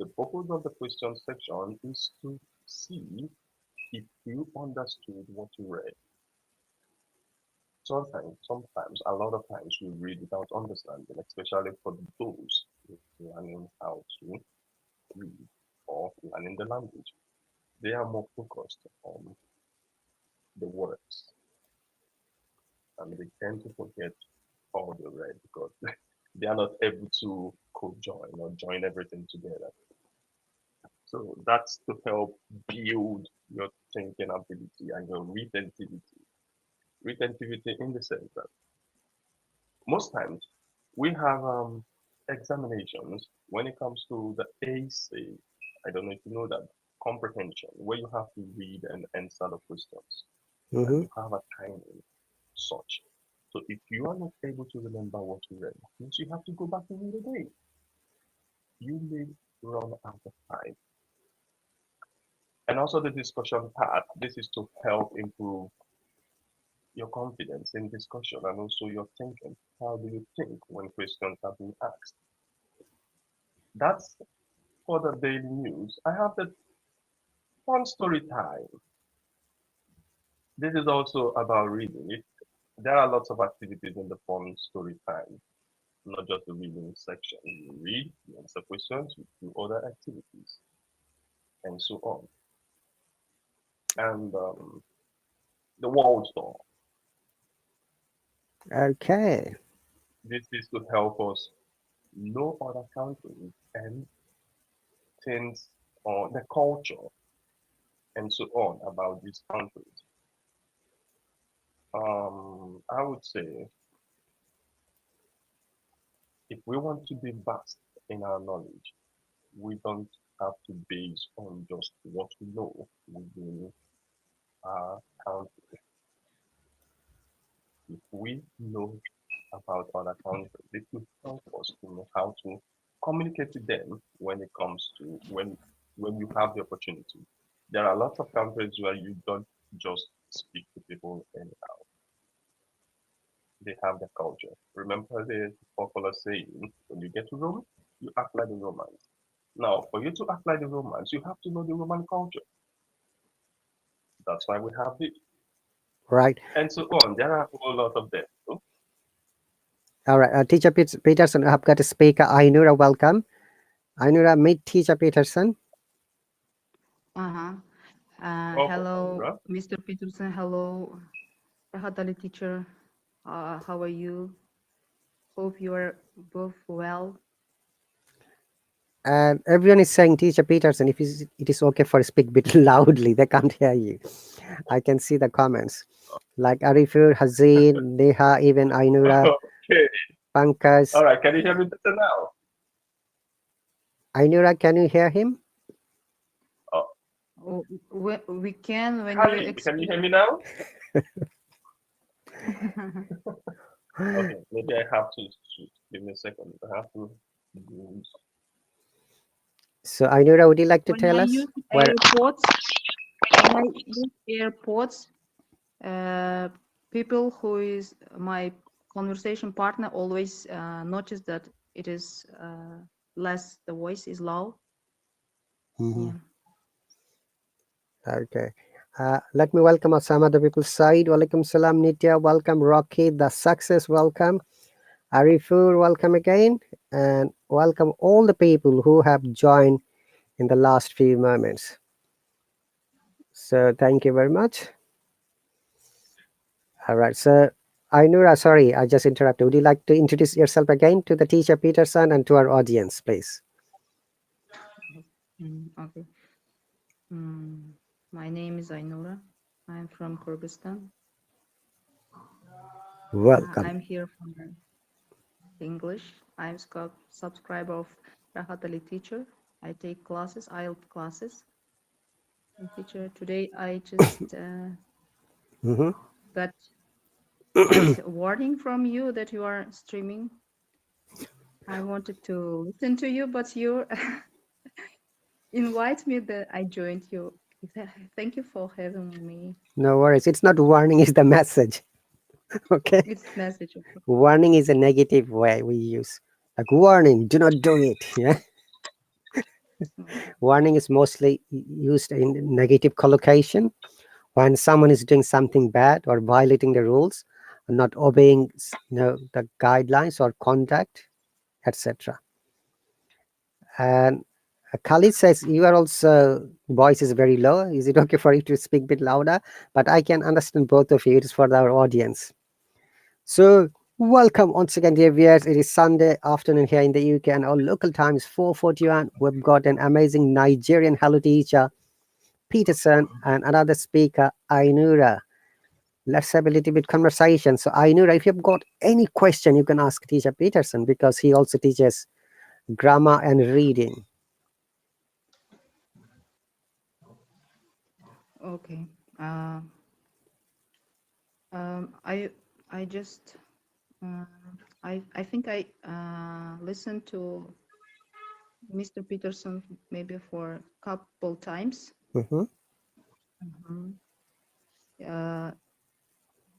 The purpose of the question section is to see if you understood what you read. Sometimes, a lot of times we read without understanding, especially for those learning how to read or learning the language. They are more focused on the words and they tend to forget all the read because they are not able to co-join or join everything together. So that's to help build your thinking ability and your retentivity. Retentivity in the sense that most times we have examinations when it comes to the AC. I don't know if you know that comprehension, where you have to read and answer the questions, and Mm-hmm. you have a timing such. So if you are not able to remember what you read, means you have to go back and read again. You may run out of time. And also the discussion part, this is to help improve your confidence in discussion and also your thinking. How do you think when questions are being asked? That's for the daily news. I have the fun story time. This is also about reading. There are lots of activities in the fun story time, not just the reading section. You read, you answer questions, you do other activities, and so on. And the world tour. Okay. This is to help us know other countries and things on the culture and so on about these countries. I would say if we want to be vast in our knowledge, we don't have to base on just what we know within our country. If we know about other countries, it will help us to know how to communicate with them when it comes to when you have the opportunity. There are lots of countries where you don't just speak to people anyhow. They have their culture. Remember the popular saying, when you get to Rome, you act like the Romans. Now, for you to act like the Romans, you have to know the Roman culture. That's why we have this. Right. And so on. There are a whole lot of them. So, All right. Teacher Peterson, I've got a speaker. Ainura, welcome. Ainura, meet Teacher Peterson. Uh-huh. welcome, Hello, Amira. Mr. Peterson. Hello, RahatAli teacher. How are you? Hope you are both well. And everyone is saying, Teacher Peterson, if it is okay for speak a bit loudly, they can't hear you. I can see the comments. Like Arifur, Hazin, Neha, even Ainura, Okay. Pankaj. All right. Can you hear me better now? Ainura, can you hear him? Oh, Oh, we can when you Khalid, can you hear explain. me now? Okay. Maybe I have to give me a second. I have to use. So Ainura, would you like to When tell I us use where? AirPods, when I use AirPods, people who is my conversation partner always notice that it is less, the voice is low. Mhm. Yeah. Okay. Let me welcome some other people's side. Walaikum salam, Nitya. Welcome, Rocky. The success. Welcome, Arifur. Welcome again, and welcome all the people who have joined in the last few moments. So thank you very much. All right. So Ainura, sorry, I just interrupted. Would you like to introduce yourself again to the teacher Peterson and to our audience, please? Okay. My name is Ainura. I'm from Kyrgyzstan. Welcome. I'm here for English. I'm subscriber of RahatAli teacher. I take classes, IELTS classes. And teacher, today I just Mhm. got a warning from you that you are streaming. I wanted to listen to you, but you invite me that I joined you. Thank you for having me. No worries. It's not warning, it's the message. Okay. It's message. Warning is a negative way we use. Like warning, do not do it. Yeah. Warning is mostly used in negative collocation when someone is doing something bad or violating the rules, or not obeying the guidelines or conduct, etc. And Khalid says you are also voice is very low. Is it okay for you to speak a bit louder? But I can understand both of you. It is for our audience. So welcome once again, dear viewers. It is Sunday afternoon here in the UK, and our local time is 4:41. We've got an amazing Nigerian Hello teacher, Peterson, and another speaker, Ainura. Let's have a little bit conversation. So Ainura, if you've got any question, you can ask teacher Peterson because he also teaches grammar and reading. Okay. Uh, I just I think I listened to Mr. Peterson maybe for a couple times. Mhm. Mhm. Uh,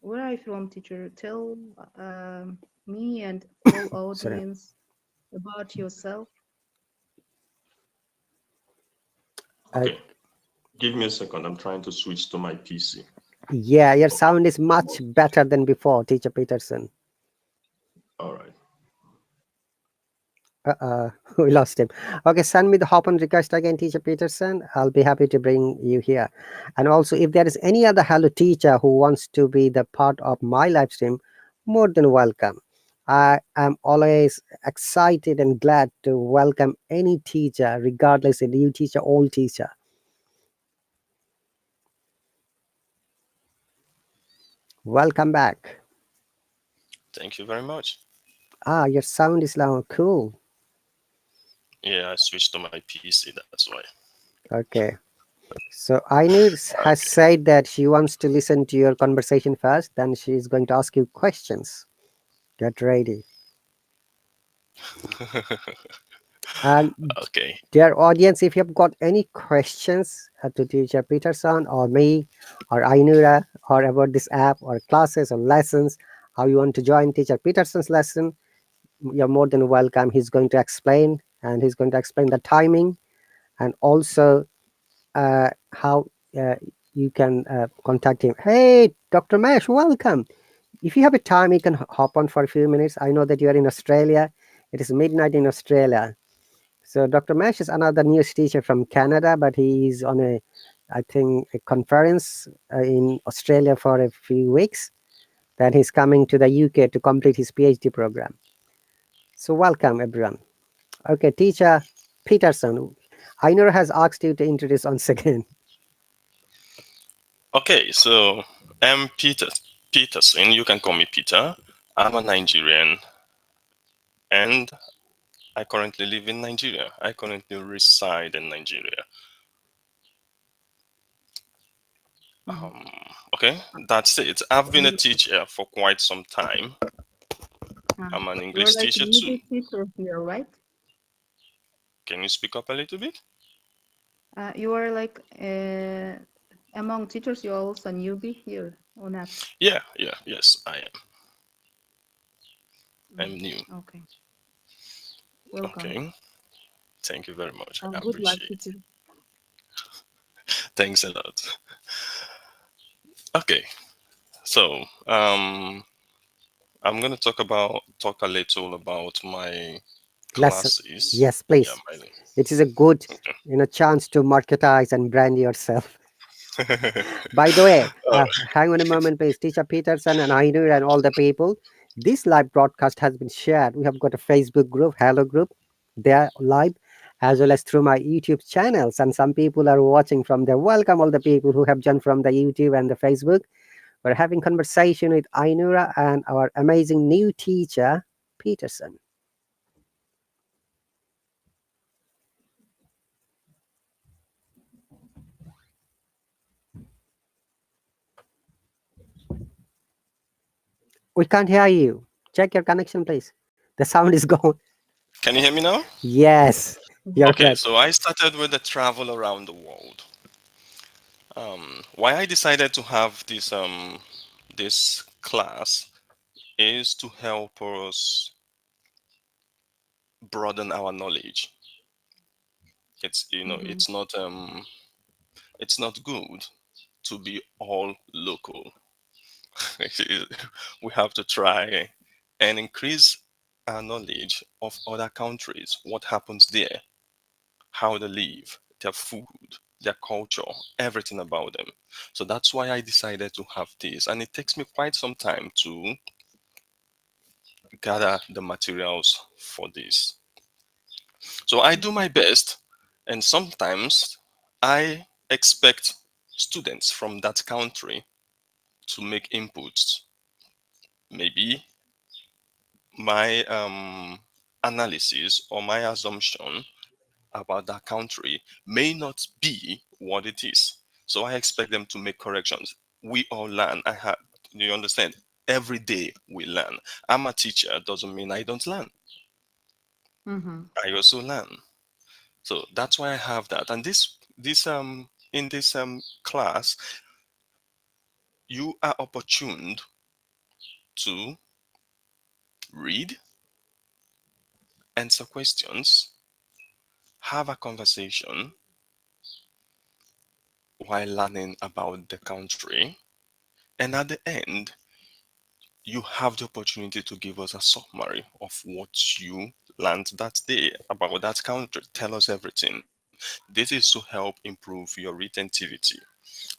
where are you from, teacher? Tell me and all Sorry. audience about yourself. Okay, give me a second. I'm trying to switch to my PC. Yeah, your sound is much better than before, teacher Peterson. All right. We lost him. Okay, send me the hop on request again, teacher Peterson. I'll be happy to bring you here. And also, if there is any other Hello teacher who wants to be the part of my live stream, more than welcome. I am always excited and glad to welcome any teacher, regardless a new teacher, old teacher. Welcome back. Thank you very much. Ah, your sound is loud. Cool. Yeah, I switched to my PC. That's why. Okay. So Ainur has Okay. said that she wants to listen to your conversation first, then she's going to ask you questions. Get ready. And Okay. dear audience, if you've got any questions to teacher Peterson or me or Ainura or about this app or classes or lessons, how you want to join teacher Peterson's lesson, you're more than welcome. He's going to explain, and he's going to explain the timing and also how you can contact him. Hey, Dr. Mesh, welcome. If you have a time, you can hop on for a few minutes. I know that you are in Australia. It is midnight in Australia. So Dr. Mesh is another news teacher from Canada, but he is on I think, a conference in Australia for a few weeks. Then he's coming to the UK to complete his PhD program. So welcome, everyone. Okay, teacher Peterson, Ainur has asked you to introduce once again. Okay. So I'm Peterson. You can call me Peter. I'm a Nigerian, and I currently live in Nigeria. I currently reside in Nigeria. Mhm. Okay, that's it. I've been a You, teacher for quite some time. I'm an you're English like a teacher too. music teacher here, right? Can you speak up a little bit? You are like among teachers. You're also a newbie here on app. Yeah. Yes, I am. I'm new. Okay, welcome. Okay. Thank you very much. I Good luck, appreciate teacher. it. Thanks a lot. Okay. So, I'm gonna talk a little about my Lesson. classes. Yes, Yeah, please. my It is a good, okay. chance to marketize and brand yourself. By the way, All hang on a moment, please. Teacher Peterson and Ainur and all the people, this live broadcast has been shared. We have got a Facebook group, Hello group. They are live, as well as through my YouTube channels. And some people are watching from there. Welcome all the people who have joined from the YouTube and the Facebook. We're having conversation with Ainura and our amazing new teacher, Peterson. We can't hear you. Check your connection, please. The sound is gone. Can you hear me now? Yes, you're Okay, correct. so I started with the travel around the world. Why I decided to have this class is to help us broaden our knowledge. It's Mm-hmm. it's not good to be all local. We have to try and increase our knowledge of other countries, what happens there, how they live, their food, their culture, everything about them. So that's why I decided to have this. And it takes me quite some time to gather the materials for this. So I do my best, and sometimes I expect students from that country to make inputs. Maybe my analysis or my assumption about that country may not be what it is. So I expect them to make corrections. We all learn. Do you understand? Every day we learn. I'm a teacher, doesn't mean I don't learn. Mm-hmm. I also learn. So that's why I have that. And this in this class, you are opportuned to read, answer questions, have a conversation while learning about the country. And at the end, you have the opportunity to give us a summary of what you learned that day about that country. Tell us everything. This is to help improve your retentivity.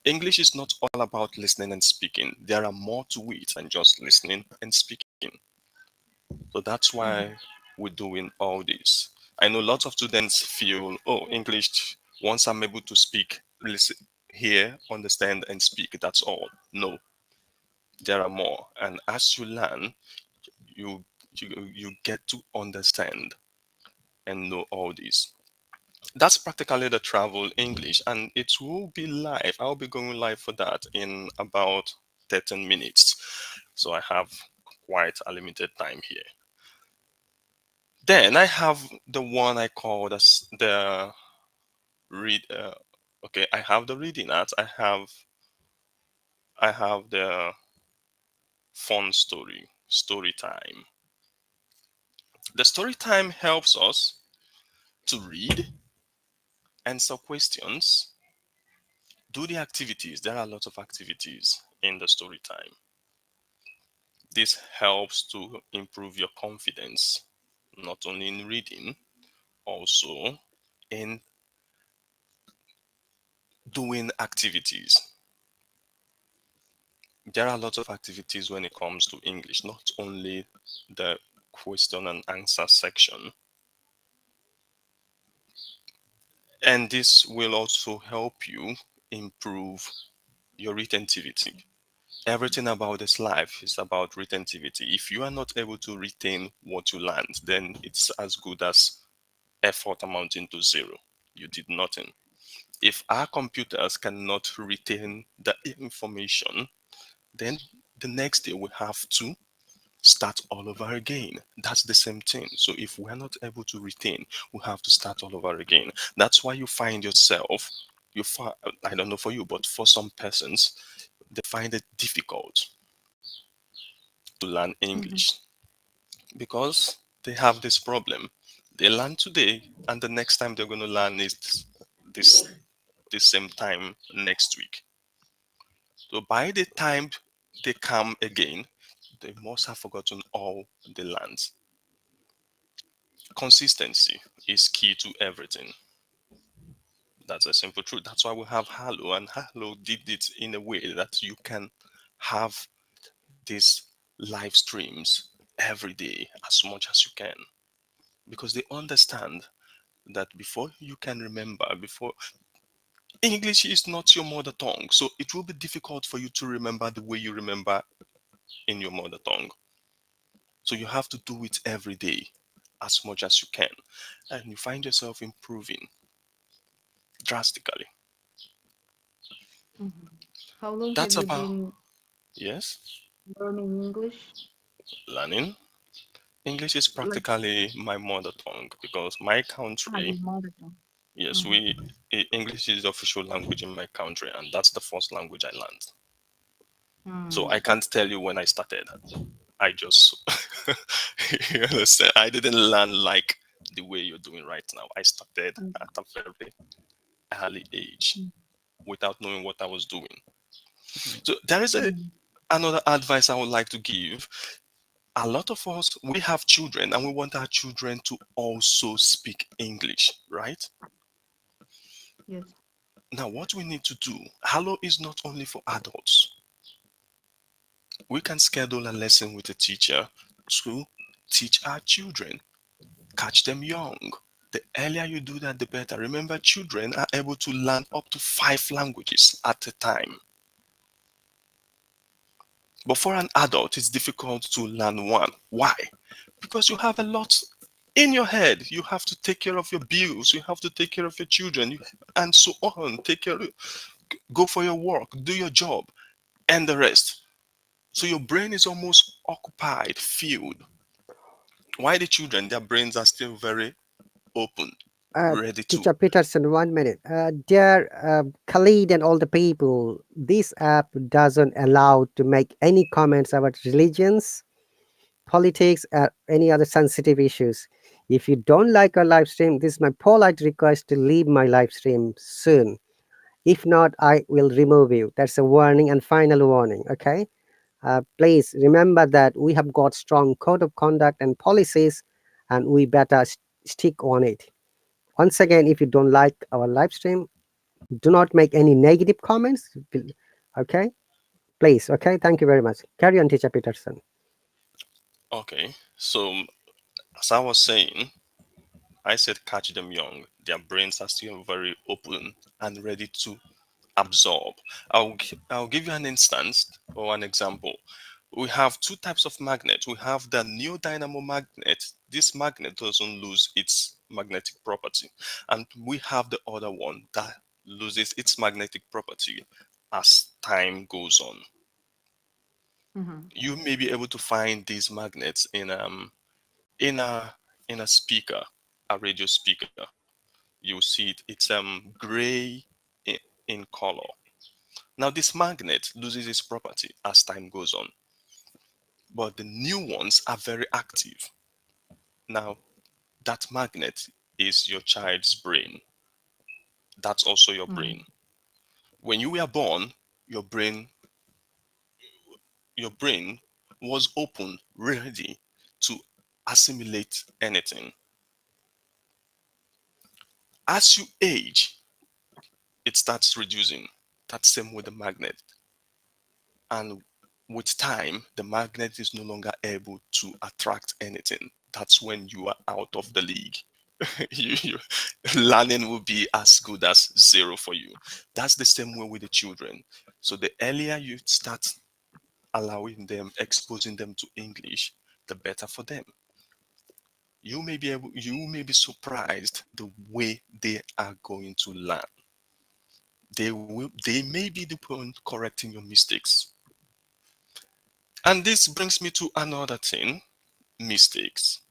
English is not all about listening and speaking. There are more to it than just listening and speaking. So that's why we're doing all this. I know lots of students feel, oh, English, once I'm able to speak, listen, hear, understand, and speak, that's all. No, there are more. And as you learn, you you get to understand and know all this. That's practically the travel English, and it will be live. I'll be going live for that in about 13 minutes. So I have quite a limited time here. Then I have the one I call the read. Okay, I have the reading ads. I have the fun story time. The story time helps us to read, answer questions, do the activities. There are lots of activities in the story time. This helps to improve your confidence, not only in reading, also in doing activities. There are lots of activities when it comes to English, not only the question and answer section. And this will also help you improve your retentivity. Everything about this life is about retentivity. If you are not able to retain what you learned, then it's as good as effort amounting to zero. You did nothing. If our computers cannot retain the information, then the next day we have to start all over again. That's the same thing. So if we're not able to retain, we have to start all over again. That's why you find yourself, I don't know for you, but for some persons, they find it difficult to learn Mm-hmm. English because they have this problem. They learn today, and the next time they're going to learn is this this same time next week. So by the time they come again, they must have forgotten all the lands. Consistency is key to everything. That's a simple truth. That's why we have Hallo, and Hallo did it in a way that you can have these live streams every day as much as you can because they understand that before you can remember, before English is not your mother tongue, so it will be difficult for you to remember the way you remember in your mother tongue. So you have to do it every day as much as you can, and you find yourself improving drastically. Mm-hmm. How long have That's you about, been yes, learning English? learning. English is Like, practically my mother tongue because my your country, mother tongue. yes, Mm-hmm. English is the official language in my country, and that's the first language I learned. So Mm. I can't tell you when I started. I just, you understand? I didn't learn like the way you're doing right now. I started Mm, at a very early age mm, without knowing what I was doing. So there is mm. another advice I would like to give. A lot of us, we have children and we want our children to also speak English, right? Yes. Now, what we need to do, Hello is not only for adults. We can schedule a lesson with a teacher to teach our children, catch them young. The earlier you do that, the better. Remember, children are able to learn up to 5 languages at a time. But for an adult, it's difficult to learn one. Why? Because you have a lot in your head. You have to take care of your bills, you have to take care of your children, and so on. Go for your work, do your job, and the rest. So your brain is almost occupied, filled. Why the children, their brains are still very open, ready to. Teacher Peterson, 1 minute. Dear Khalid and all the people, this app doesn't allow to make any comments about religions, politics, or any other sensitive issues. If you don't like our live stream, this is my polite request to leave my live stream soon. If not, I will remove you. That's a warning and final warning. Okay. Please remember that we have got strong code of conduct and policies, and we better stick on it. Once again, if you don't like our live stream, do not make any negative comments. Okay, please. Okay, thank you very much. Carry on, Teacher Peterson. Okay, so as I was saying, I said catch them young. Their brains are still very open and ready to absorb. I'll give you an instance or an example. We have two types of magnet. We have the neodynamomagnet magnet. This magnet doesn't lose its magnetic property. And we have the other one that loses its magnetic property as time goes on. Mhm. You may be able to find these magnets in a speaker, a radio speaker. You'll see it's gray in color. Now this magnet loses its property as time goes on, but the new ones are very active. Now that magnet is your child's brain. That's also your Mm. brain. When you were born, your brain your brain was open, ready to assimilate anything. As you age, it starts reducing. That's same with the magnet. And with time, the magnet is no longer able to attract anything. That's when you are out of the league. Learning will be as good as zero for you. That's the same way with the children. So the earlier you start allowing them, exposing them to English, the better for them. You may be surprised the way they are going to learn. They may be the one correcting your mistakes. And this brings me to another thing, mistakes.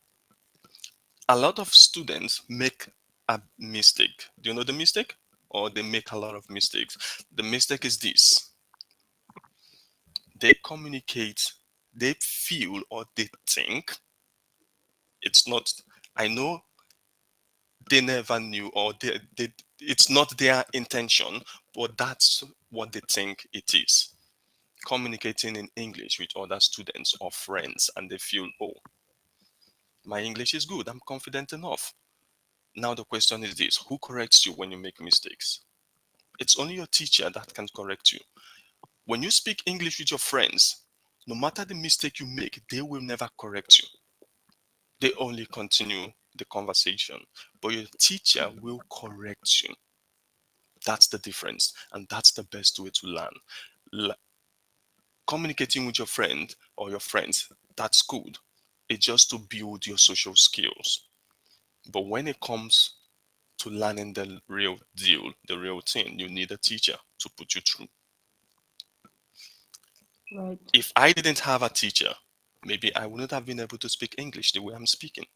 A lot of students make a mistake. Do you know the mistake? Or they make a lot of mistakes. The mistake is this: they communicate, they feel, or they think it's not, I know they never knew, or it's not their intention, but that's what they think it is. Communicating in English with other students or friends, and they feel, oh, my English is good, I'm confident enough. Now the question is this: who corrects you when you make mistakes? It's only your teacher that can correct you. When you speak English with your friends, no matter the mistake you make, they will never correct you. They only continue the conversation. But your teacher will correct you. That's the difference. And that's the best way to learn. Communicating with your friend or your friends, that's good. It's just to build your social skills. But when it comes to learning the real deal, the real thing, you need a teacher to put you through. Right. If I didn't have a teacher, maybe I wouldn't have been able to speak English the way I'm speaking.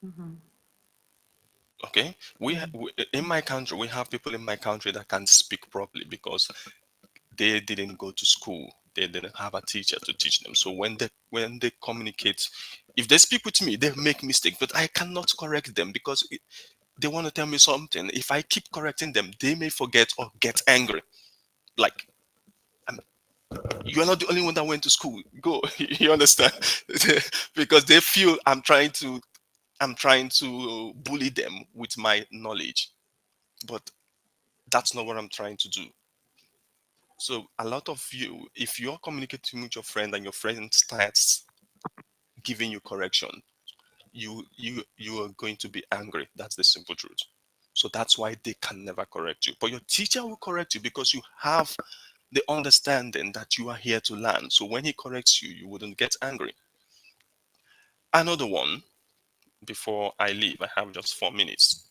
Mhm. Okay, Mm. in my country, we have people in my country that can speak properly because they didn't go to school. They didn't have a teacher to teach them. So when they communicate If they speak with me, they make mistakes, but I cannot correct them because they want to tell me something. If I keep correcting them, they may forget or get angry. Like, you're not the only one that went to school. Go, you understand? Because they feel I'm trying to bully them with my knowledge, but that's not what I'm trying to do. So a lot of you, if you're communicating with your friend and your friend starts giving you correction, you are going to be angry. That's the simple truth. So that's why they can never correct you. But your teacher will correct you because you have the understanding that you are here to learn. So when he corrects you, you wouldn't get angry. Another one, before I leave, I have just 4 minutes.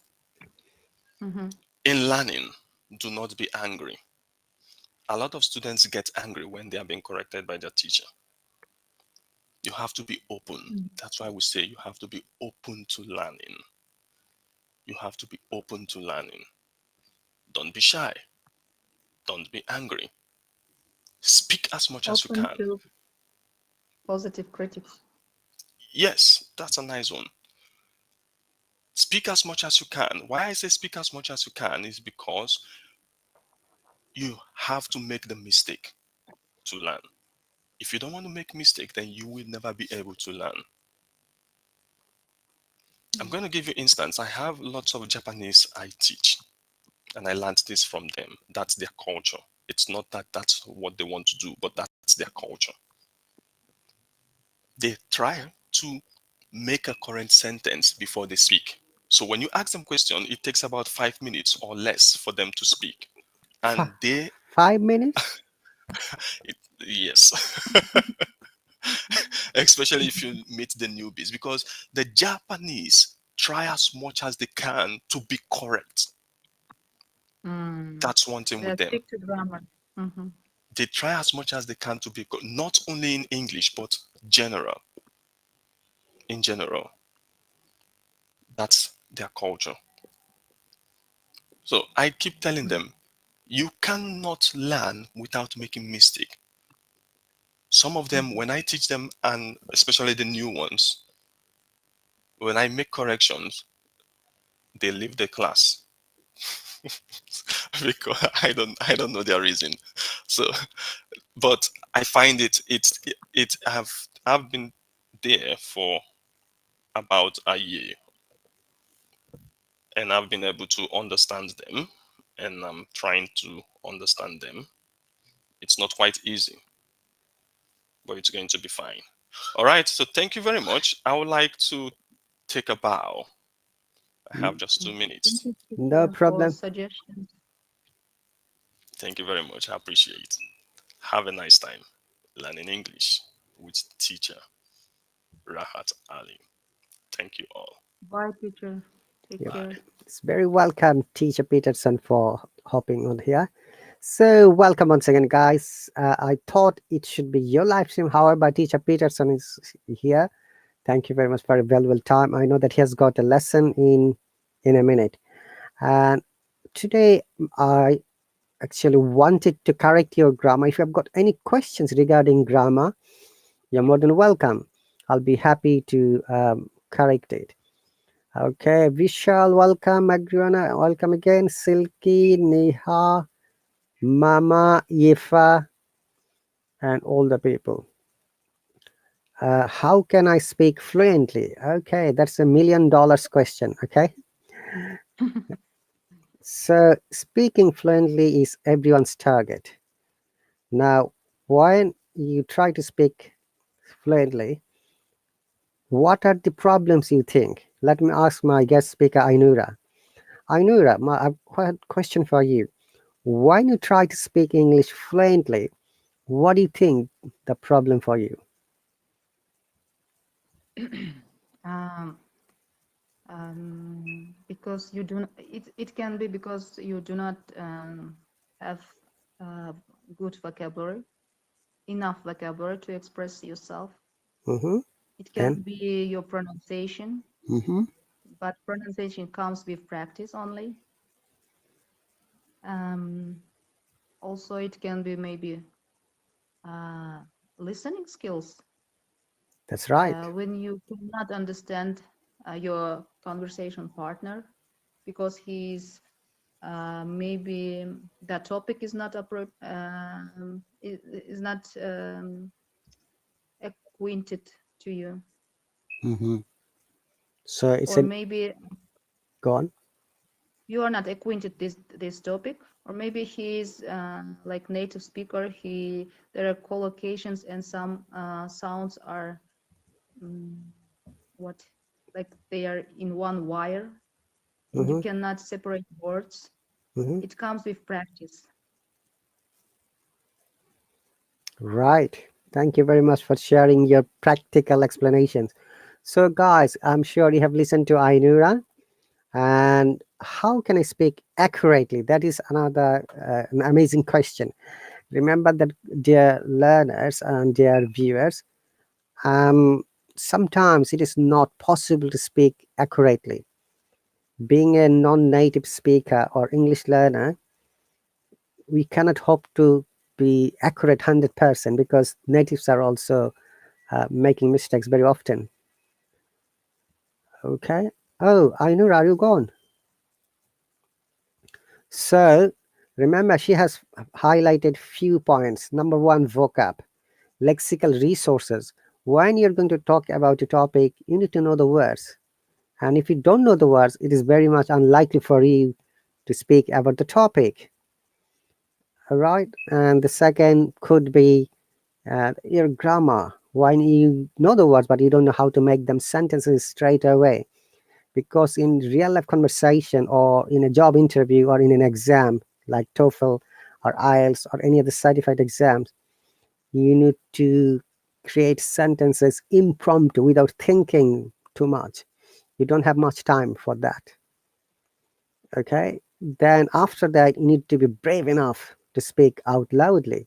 Mm-hmm. In learning, do not be angry. A lot of students get angry when they are being corrected by their teacher. You have to be open. That's why we say you have to be open to learning. You have to be open to learning. Don't be shy. Don't be angry. Speak as much as you Open can. to positive critics. Yes, that's a nice one. Speak as much as you can. Why I say speak as much as you can is because you have to make the mistake to learn. If you don't want to make mistake, then you will never be able to learn. I'm going to give you instance. I have lots of Japanese I teach, and I learned this from them. That's their culture. It's not that that's what they want to do, but that's their culture. They try to make a current sentence before they speak. So when you ask them question, it takes about 5 minutes or less for them to speak. Fi- And they, 5 minutes? yes, especially if you meet the newbies, because the Japanese try as much as they can to be correct. Mm. That's one thing They with them. stick to grammar. Mm-hmm. They try as much as they can to be not only in English but general. In general, that's their culture. So I keep telling them, you cannot learn without making mistake. Some of them, when I teach them, and especially the new ones, when I make corrections, they leave the class because I don't know their reason. So, but I find it I've been there for about a year, and I've been able to understand them, and I'm trying to understand them. It's not quite easy, but it's going to be fine. All right. So thank you very much. I would like to take a bow. I have just two Thank minutes. you, No teacher, for problem. suggestions. Thank you very much. I appreciate. Have a nice time learning English with teacher Rahat Ali. Thank you all. Bye, teacher. Take Yeah. care. Bye. It's very welcome, Teacher Peterson, for hopping on here. So, welcome once again, guys. I thought it should be your live stream. However, Teacher Peterson is here. Thank you very much for a valuable time. I know that he has got a lesson in a minute. And today, I actually wanted to correct your grammar. If you have got any questions regarding grammar, you're more than welcome. I'll be happy to correct it. Okay, Vishal, welcome, Adriana, welcome again. Silky, Neha, Mama, Yifa, and all the people. How can I speak fluently? Okay, that's $1,000,000 question. Okay, so speaking fluently is everyone's target. Now, when you try to speak fluently, what are the problems you think? Let me ask my guest speaker, Ainura. Ainura, I've got a question for you. When you try to speak English fluently, what do you think the problem for you? um, because you do not, it can be because you do not have uh, good vocabulary, enough vocabulary to express yourself. Mm-hmm. It can And be your pronunciation, mm-hmm. but pronunciation comes with practice only. Um, Also, it can be maybe uh, listening skills. That's right. When you cannot understand your conversation partner because he's maybe that topic is not is not acquainted to you, Hmm. So it's or a maybe gone. you are not acquainted this topic, or maybe he's like native speaker. There are collocations and some sounds are mm, what like they are in one wire, and you Hmm. cannot separate words. Hmm. It comes with practice. Right. Thank you very much for sharing your practical explanations. So, guys, I'm sure you have listened to Ainura. And how can I speak accurately? That is another an amazing question. Remember that, dear learners and dear viewers, um, sometimes it is not possible to speak accurately. Being a non-native speaker or English learner, we cannot hope to be accurate 100% because natives are also making mistakes very often. Okay. Oh, Ainur, are you gone? So remember, she has highlighted few points. Number one, vocab, lexical resources. When you're going to talk about a topic, you need to know the words. And if you don't know the words, it is very much unlikely for you to speak about the topic. All right. And the second could be your grammar. When you know the words, but you don't know how to make them sentences straight away. Because in real life conversation or in a job interview or in an exam like TOEFL or IELTS or any other certified exams, you need to create sentences impromptu without thinking too much. You don't have much time for that. Okay. Then after that, you need to be brave enough to speak out loudly.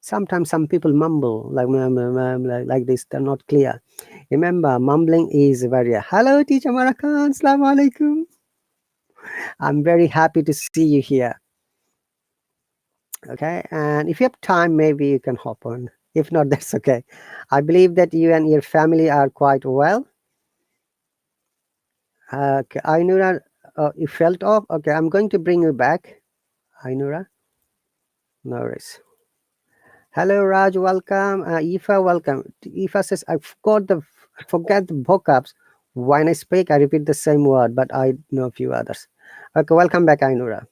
Sometimes some people mumble like, like this, they're not clear. Remember, mumbling is very hello, teacher Marakan, assalamu alaikum. I'm very happy to see you here. Okay, and if you have time, maybe you can hop on. If not, that's okay. I believe that you and your family are quite well. Okay, Ainura, you felt off. Okay, I'm going to bring you back. Ainura, no worries. Hello, Raj. Welcome. Aoife, welcome. Aoife says, I forget the vocabs. When I speak, I repeat the same word, but I know a few others. Okay, welcome back, Ainura.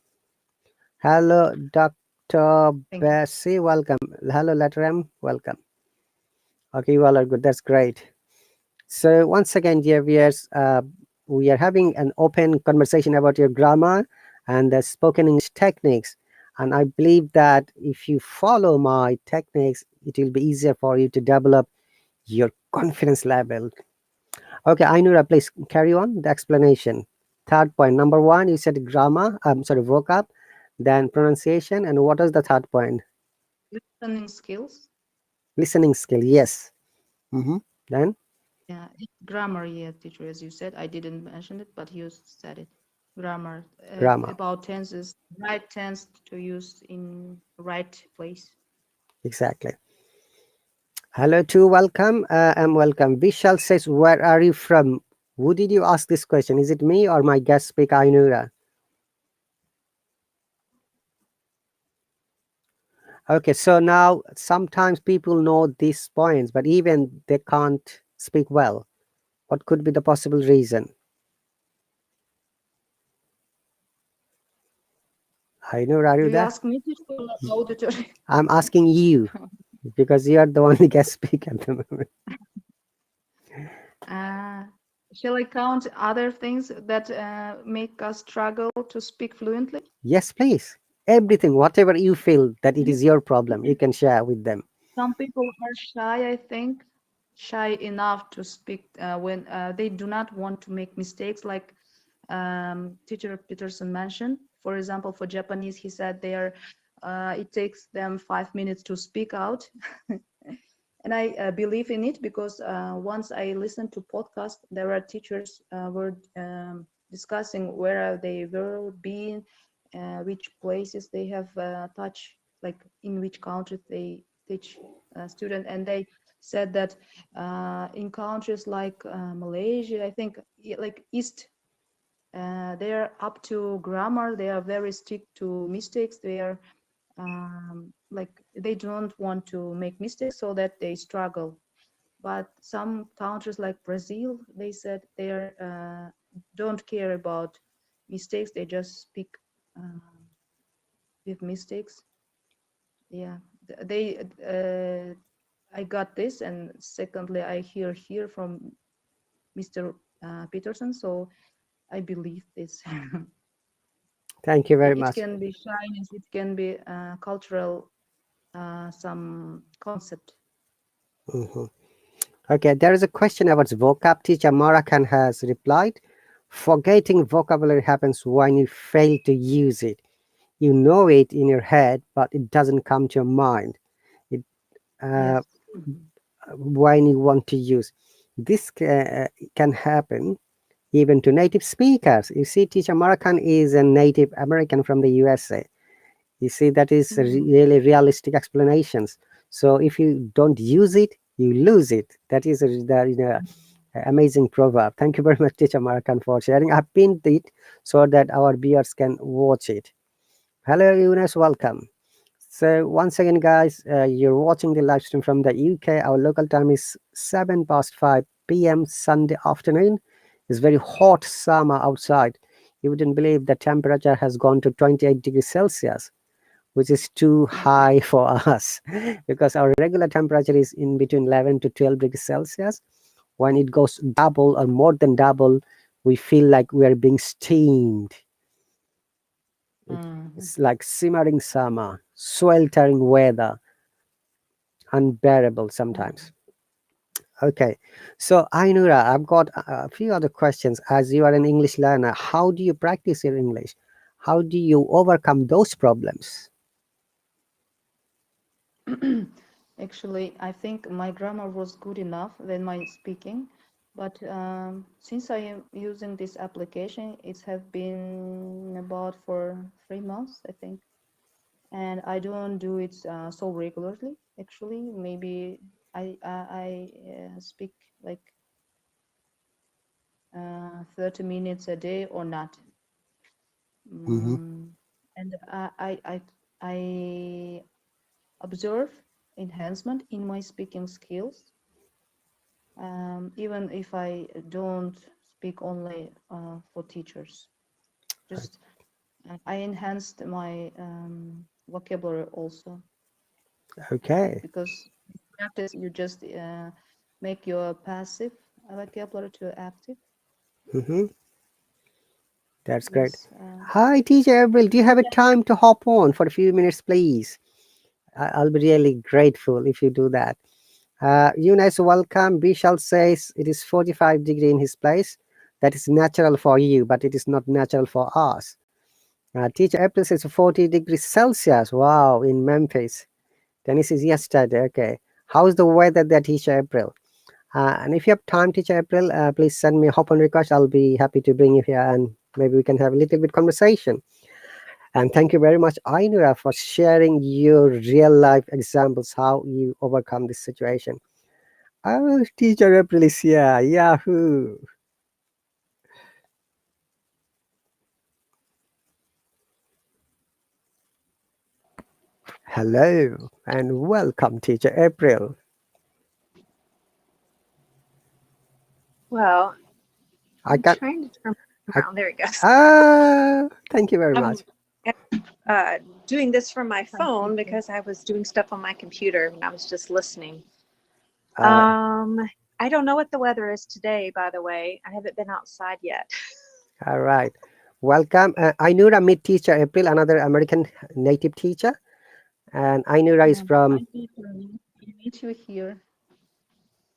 Hello, Dr. Thank you. Bessie. Welcome. Hello, Letteram. Welcome. Okay, you all are good. That's great. So, once again, dear viewers, we are having an open conversation about your grammar and the spoken English techniques. And I believe that if you follow my techniques, it will be easier for you to develop your confidence level. Okay, Ainura, please carry on the explanation. Third point, number one, you said grammar, sorry, vocab, then pronunciation, and what is the third point? Listening skills. Listening skill, yes. Mm-hmm. Then Yeah, grammar, yeah, teacher, as you said. I didn't mention it, but you said it. Grammar, grammar, about tenses, right tense to use in right place. exactly. Hello to welcome, and welcome. Vishal says, where are you from? Who did you ask this question? Is it me or my guest speaker, Ainura? Okay, so now sometimes people know these points, but even they can't speak well. What could be the possible reason? Ainura, are Do you you there? ask me, teacher, or auditor? I'm asking you because you are the only guest speaker at the moment. Uh, shall I count other things that make us struggle to speak fluently? Yes, please. Everything, whatever you feel that it is your problem, you can share with them. Some people are shy, I think, shy enough to speak when they do not want to make mistakes, like teacher Peterson mentioned. For example, for Japanese, he said it takes them 5 minutes to speak out. And I believe in it because once I listened to podcast, there are teachers were discussing where they were being, which places they have touched, like in which countries they teach student, and they said that in countries like Malaysia, I think like East, they are up to grammar. They are very strict to mistakes. They are like they don't want to make mistakes, so that they struggle. But some countries like Brazil, they said they are don't care about mistakes. They just speak with mistakes. Yeah, they. I got this, and secondly, I hear here from Mr. Peterson, so I believe this. Thank you very It much. can be shyness, it can be cultural, some concept. Mhm. Okay, there is a question about vocab. Teacher Marakan has replied, forgetting vocabulary happens when you fail to use it. You know it in your head, but it doesn't come to your mind. It, Yes. when you want to use. This can happen even to native speakers. You see, Teacher Marakan is a Native American from the USA. You see, that is really realistic explanations. So if you don't use it, you lose it. That is the amazing proverb. Thank you very much, Teacher Marakan, for sharing. I've pinned it so that our viewers can watch it. Hello, Eunice, welcome. So once again, guys, you're watching the live stream from the UK. Our local time is 5 p.m. Sunday afternoon. It's very hot summer outside. You wouldn't believe the temperature has gone to 28 degrees Celsius, which is too high for us because our regular temperature is in between 11 to 12 degrees Celsius. When it goes double or more than double, we feel like we are being steamed. It's like simmering summer, sweltering weather, unbearable sometimes. Okay, so Ainura, I've got a few other questions. As you are an English learner, how do you practice your English? How do you overcome those problems? Actually, I think my grammar was good enough than my speaking, but since I am using this application, it has been about for 3 months, I think, and I don't do it so regularly. Actually, maybe I speak like 30 minutes a day or not. Mm-hmm. And I observe enhancement in my speaking skills, even if I don't speak only for teachers. Just I enhanced my vocabulary also. Okay. Because practice, you just make your passive vocabulary to active. Mm-hmm. That's great. Yes. Hi, teacher Avril. Do you have a time to hop on for a few minutes, please? I'll be really grateful if you do that. Eunice, welcome. Vishal says it is 45-degree in his place. That is natural for you, but it is not natural for us. Teacher April says 40 degrees Celsius. Wow, in Memphis. Dennis is yesterday. Okay. How's the weather there, Teacher April? And if you have time, Teacher April, please send me a hop on request. I'll be happy to bring you here and maybe we can have a little bit conversation. And thank you very much, Ainura, for sharing your real life examples, how you overcome this situation. Oh, Teacher April is here. Yahoo. Hello and welcome, Teacher April. Well, I I'm can. trying to turn I, around. There it goes. thank you very I'm much. doing this from my phone because I was doing stuff on my computer and I was just listening. I don't know what the weather is today, by the way. I haven't been outside yet. All right. Welcome. Ainura, meet Teacher April, another American native teacher. And Ainura is from. I meet you here.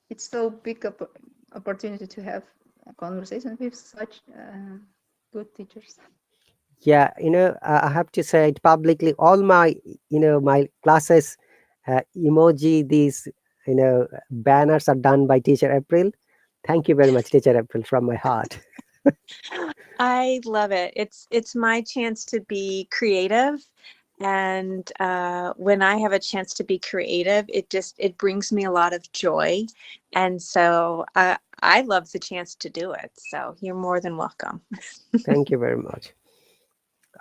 It's so big opportunity to have a conversation with such good teachers. Yeah, I have to say it publicly. All my, my classes, emoji, these, banners are done by Teacher April. Thank you very much, Teacher April, from my heart. I love it. It's my chance to be creative And when I have a chance to be creative, it brings me a lot of joy. And so I love the chance to do it. So you're more than welcome. Thank you very much.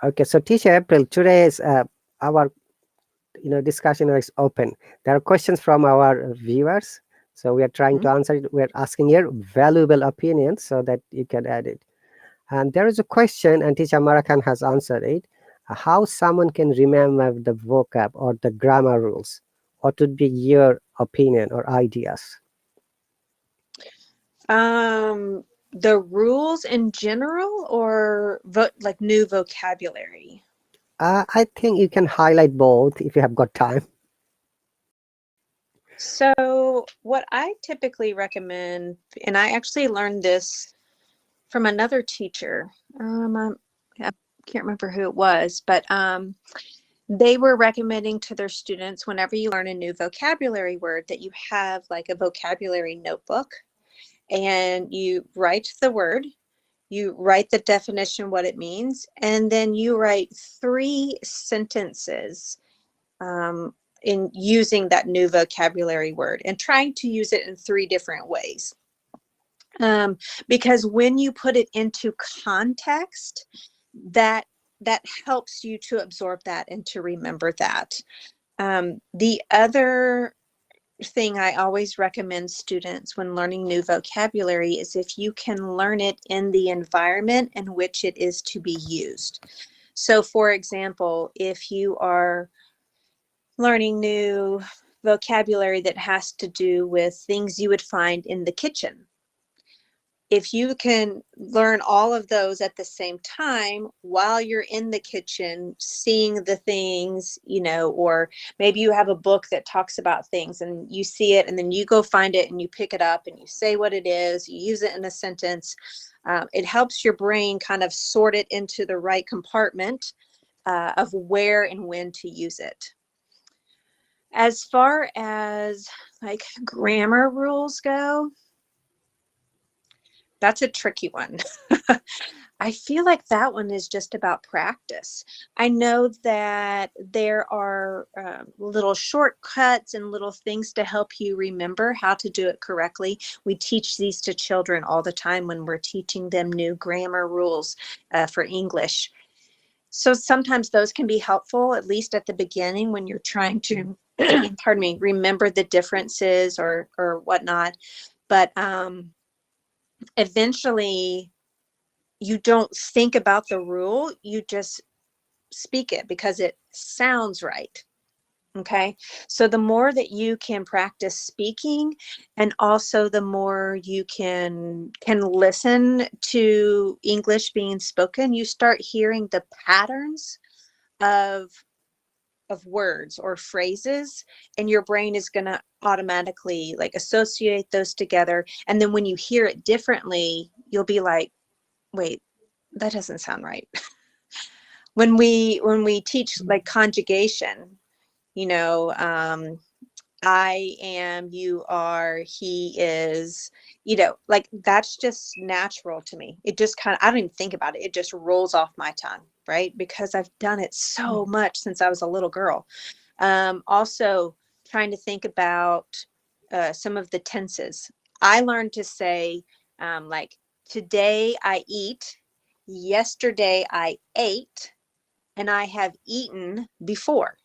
Okay, so teacher April, today is our discussion is open. There are questions from our viewers, so we are trying to answer it. We're asking your valuable opinions so that you can add it. And there is a question, and teacher Marakan has answered it. How someone can remember the vocab or the grammar rules? What would be your opinion or ideas? The rules in general, or like new vocabulary? I think you can highlight both if you have got time. So what I typically recommend, and I actually learned this from another teacher. I can't remember who it was, but they were recommending to their students, whenever you learn a new vocabulary word, that you have like a vocabulary notebook, and you write the word, you write the definition, what it means, and then you write 3 sentences in using that new vocabulary word, and trying to use it in 3 different ways. Because when you put it into context, that helps you to absorb that and to remember that. The other thing I always recommend students when learning new vocabulary is if you can learn it in the environment in which it is to be used. So for example, if you are learning new vocabulary that has to do with things you would find in the kitchen, if you can learn all of those at the same time while you're in the kitchen seeing the things, or maybe you have a book that talks about things and you see it and then you go find it and you pick it up and you say what it is, you use it in a sentence. It helps your brain kind of sort it into the right compartment of where and when to use it. As far as like grammar rules go, that's a tricky one. I feel like that one is just about practice. I know that there are little shortcuts and little things to help you remember how to do it correctly. We teach these to children all the time when we're teaching them new grammar rules for English. So sometimes those can be helpful, at least at the beginning when you're trying to, pardon me, remember the differences or whatnot. But eventually you don't think about the rule, you just speak it because it sounds right. Okay, so the more that you can practice speaking, and also the more you can listen to English being spoken, you start hearing the patterns of words or phrases, and your brain is going to automatically like associate those together. And then when you hear it differently, you'll be like, wait, that doesn't sound right. When we teach like conjugation, I am, you are, he is, like that's just natural to me. It just kind of, I don't even think about it. It just rolls off my tongue, right? Because I've done it so much since I was a little girl. Also trying to think about some of the tenses. I learned to say like, today I eat, yesterday I ate, and I have eaten before.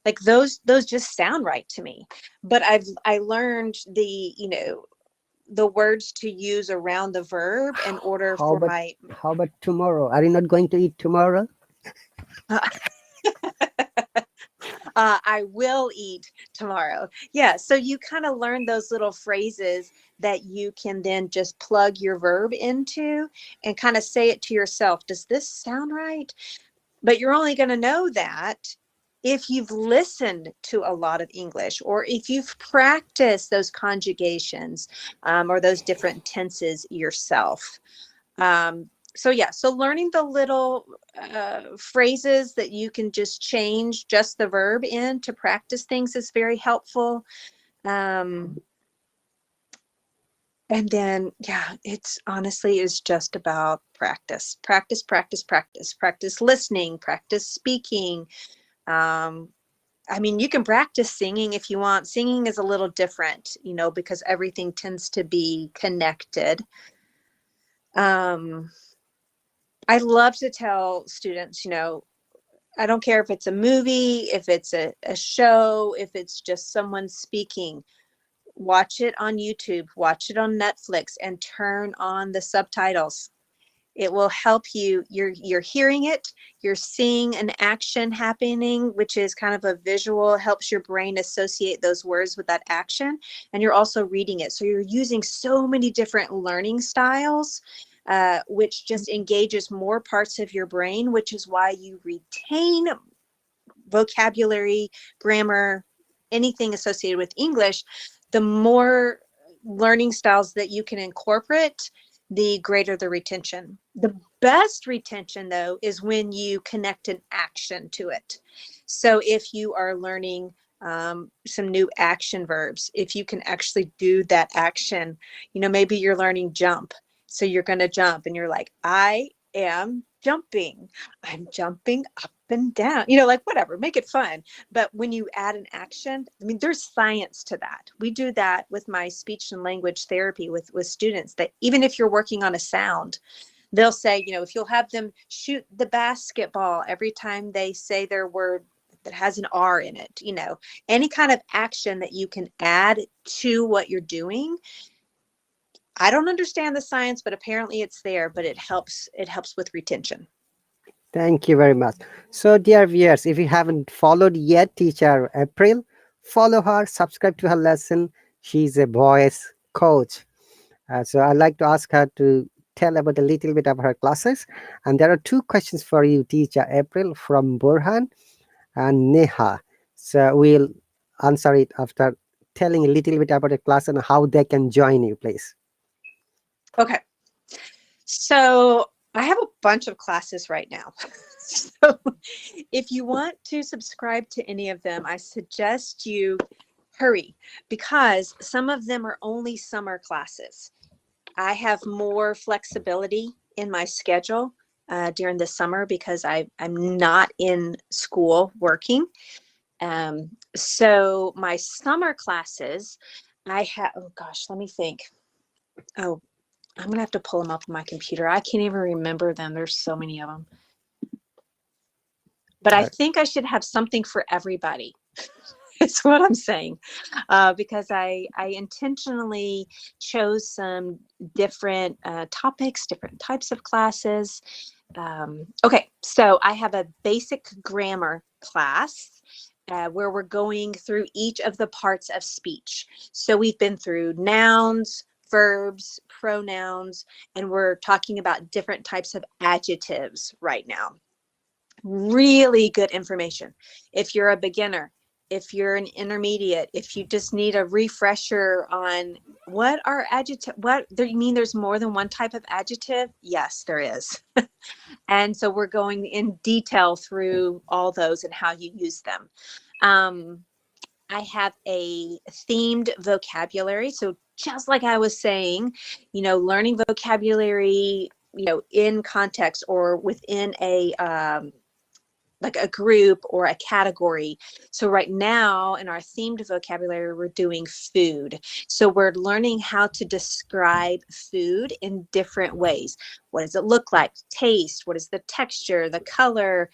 Like those just sound right to me. But I learned the words to use around the verb in order How about tomorrow? Are you not going to eat tomorrow? I will eat tomorrow. Yeah. So you kind of learn those little phrases that you can then just plug your verb into and kind of say it to yourself. Does this sound right? But you're only going to know that if you've listened to a lot of English, or if you've practiced those conjugations or those different tenses yourself. So learning the little phrases that you can just change just the verb in to practice things is very helpful. And then, yeah, it's honestly is just about practice, practice, practice, practice, practice listening, practice speaking. I mean, you can practice singing if you want. Singing is a little different, you know, because everything tends to be connected. I love to tell students, you know, I don't care if it's a movie, if it's a show, if it's just someone speaking, watch it on YouTube, watch it on Netflix, and turn on the subtitles. It will help you. You're hearing it, you're seeing an action happening, which is kind of a visual, helps your brain associate those words with that action. And you're also reading it. So you're using so many different learning styles, which just engages more parts of your brain, which is why you retain vocabulary, grammar, anything associated with English. The more learning styles that you can incorporate, the greater the retention. The best retention, though, is when you connect an action to it. So if you are learning some new action verbs, if you can actually do that action, you know, maybe you're learning jump. So you're going to jump and you're like, I am jumping. I'm jumping up and down, you know, like whatever, make it fun. But when you add an action, I mean, there's science to that. We do that with my speech and language therapy with students, that even if you're working on a sound, they'll say, you know, if you'll have them shoot the basketball every time they say their word that has an R in it, you know, any kind of action that you can add to what you're doing. I don't understand the science, but apparently it's there, but it helps with retention. Thank you very much. So, dear viewers, if you haven't followed yet teacher April, follow her, subscribe to her lesson. She's a voice coach. So I'd like to ask her to tell about a little bit about her classes. And there are two questions for you, teacher April, from Burhan and Neha. So we'll answer it after telling a little bit about the class and how they can join you, please. Okay. So I have a bunch of classes right now. So if you want to subscribe to any of them, I suggest you hurry, because some of them are only summer classes. I have more flexibility in my schedule during the summer because I'm not in school working. So my summer classes, I have, oh gosh, let me think. Oh, I'm going to have to pull them up on my computer. I can't even remember them. There's so many of them. But I think I should have something for everybody. It's what I'm saying, because I intentionally chose some different topics, different types of classes. Okay, so I have a basic grammar class where we're going through each of the parts of speech. So we've been through nouns, verbs, pronouns, and we're talking about different types of adjectives right now. Really good information. If you're a beginner, if you're an intermediate, if you just need a refresher on what are adjective, you mean there's more than one type of adjective? Yes, there is. And so we're going in detail through all those and how you use them. I have a themed vocabulary. So just like I was saying, you know, learning vocabulary, you know, in context or within a like a group or a category. So right now in our themed vocabulary, we're doing food. So we're learning how to describe food in different ways. What does it look like? Taste? What is the texture, the color?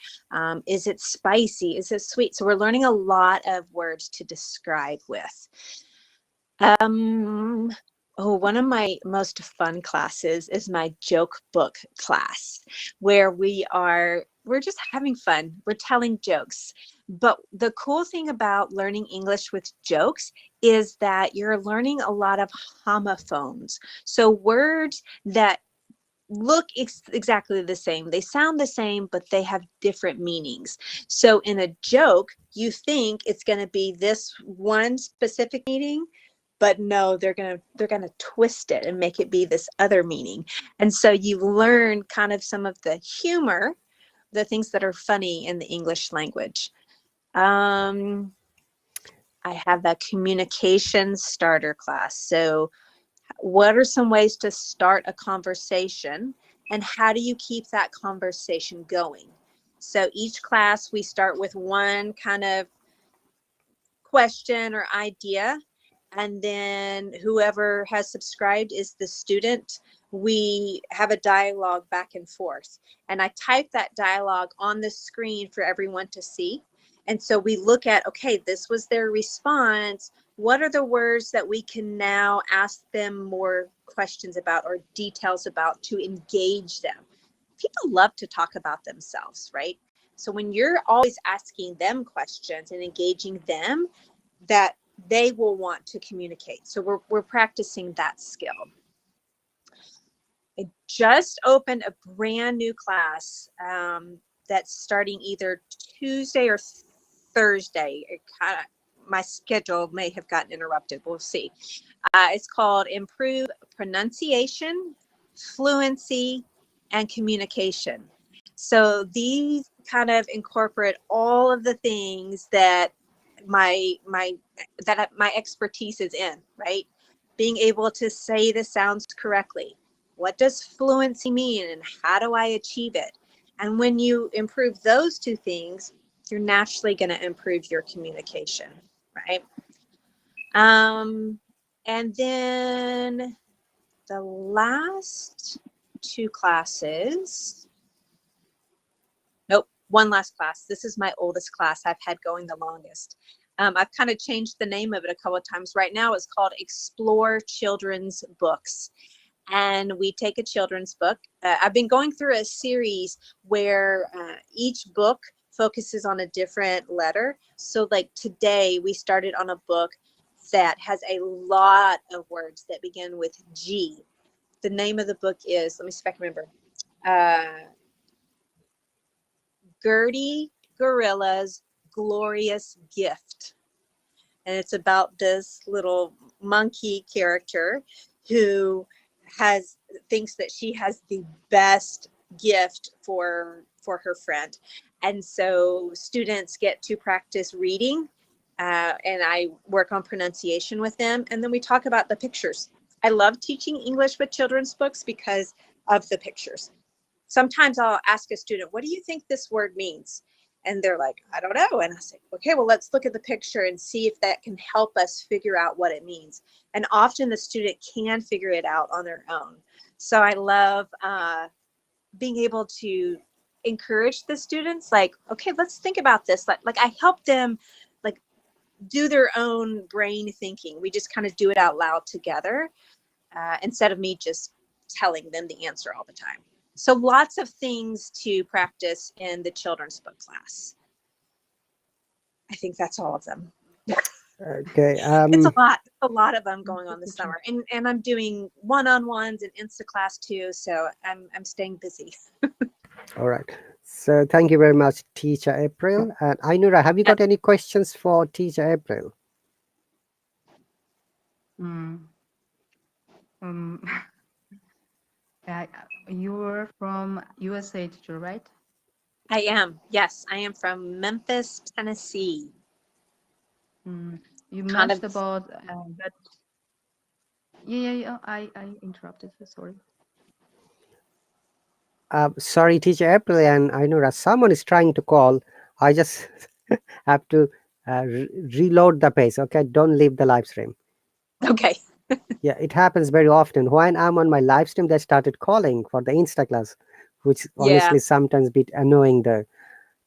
Is it spicy? Is it sweet? So we're learning a lot of words to describe with. One of my most fun classes is my joke book class, where we're just having fun. We're telling jokes. But the cool thing about learning English with jokes is that you're learning a lot of homophones. So words that look exactly the same. They sound the same, but they have different meanings. So in a joke, you think it's going to be this one specific meaning, but no, they're gonna twist it and make it be this other meaning. And so you learn kind of some of the humor, the things that are funny in the English language. I have a communication starter class. So What are some ways to start a conversation, and how do you keep that conversation going? So each class, we start with one kind of question or idea, and then whoever has subscribed is the student. We have a dialogue back and forth, and I type that dialogue on the screen for everyone to see. And so we look at, okay, this was their response. What are the words that we can now ask them more questions about or details about to engage them? People love to talk about themselves, right? So when you're always asking them questions and engaging them, that they will want to communicate. So we're practicing that skill. I just opened a brand new class that's starting either Tuesday or Thursday. It kind of, my schedule may have gotten interrupted. We'll see. It's called Improve Pronunciation, Fluency, and Communication. So these kind of incorporate all of the things that my expertise is in, right? Being able to say the sounds correctly. What does fluency mean, and how do I achieve it? And when you improve those two things, you're naturally going to improve your communication, right? And then the last two classes, nope, one last class. This is my oldest class I've had going the longest. I've kind of changed the name of it a couple of times. Right now it's called Explore Children's Books. And we take a children's book. I've been going through a series where each book focuses on a different letter. So like today we started on a book that has a lot of words that begin with G. The name of the book is, let me see if I can remember, Gertie Gorilla's Glorious Gift. And it's about this little monkey character who thinks that she has the best gift for her friend. And so students get to practice reading, and I work on pronunciation with them. And then we talk about the pictures. I love teaching English with children's books because of the pictures. Sometimes I'll ask a student, what do you think this word means? And they're like, I don't know. And I say, okay, well, let's look at the picture and see if that can help us figure out what it means. And often the student can figure it out on their own. So I love being able to encourage the students, like, okay, let's think about this. Like I help them like do their own brain thinking. We just kind of do it out loud together instead of me just telling them the answer all the time. So lots of things to practice in the children's book class. I think that's all of them. Okay. It's a lot of them going on this summer, and I'm doing one-on-ones and Insta class too. So I'm staying busy. All right. So thank you very much, Teacher April. And Ainura, have you got any questions for Teacher April? You're from USA, teacher, right? I am. Yes, I am from Memphis, Tennessee. You mentioned about that. Yeah. I interrupted you. Sorry. Sorry, Teacher April and Ainura, someone is trying to call. I just have to reload the page. Okay, don't leave the live stream. Okay. Yeah, it happens very often. When I'm on my live stream, they started calling for the Insta class, which honestly sometimes bit annoying there.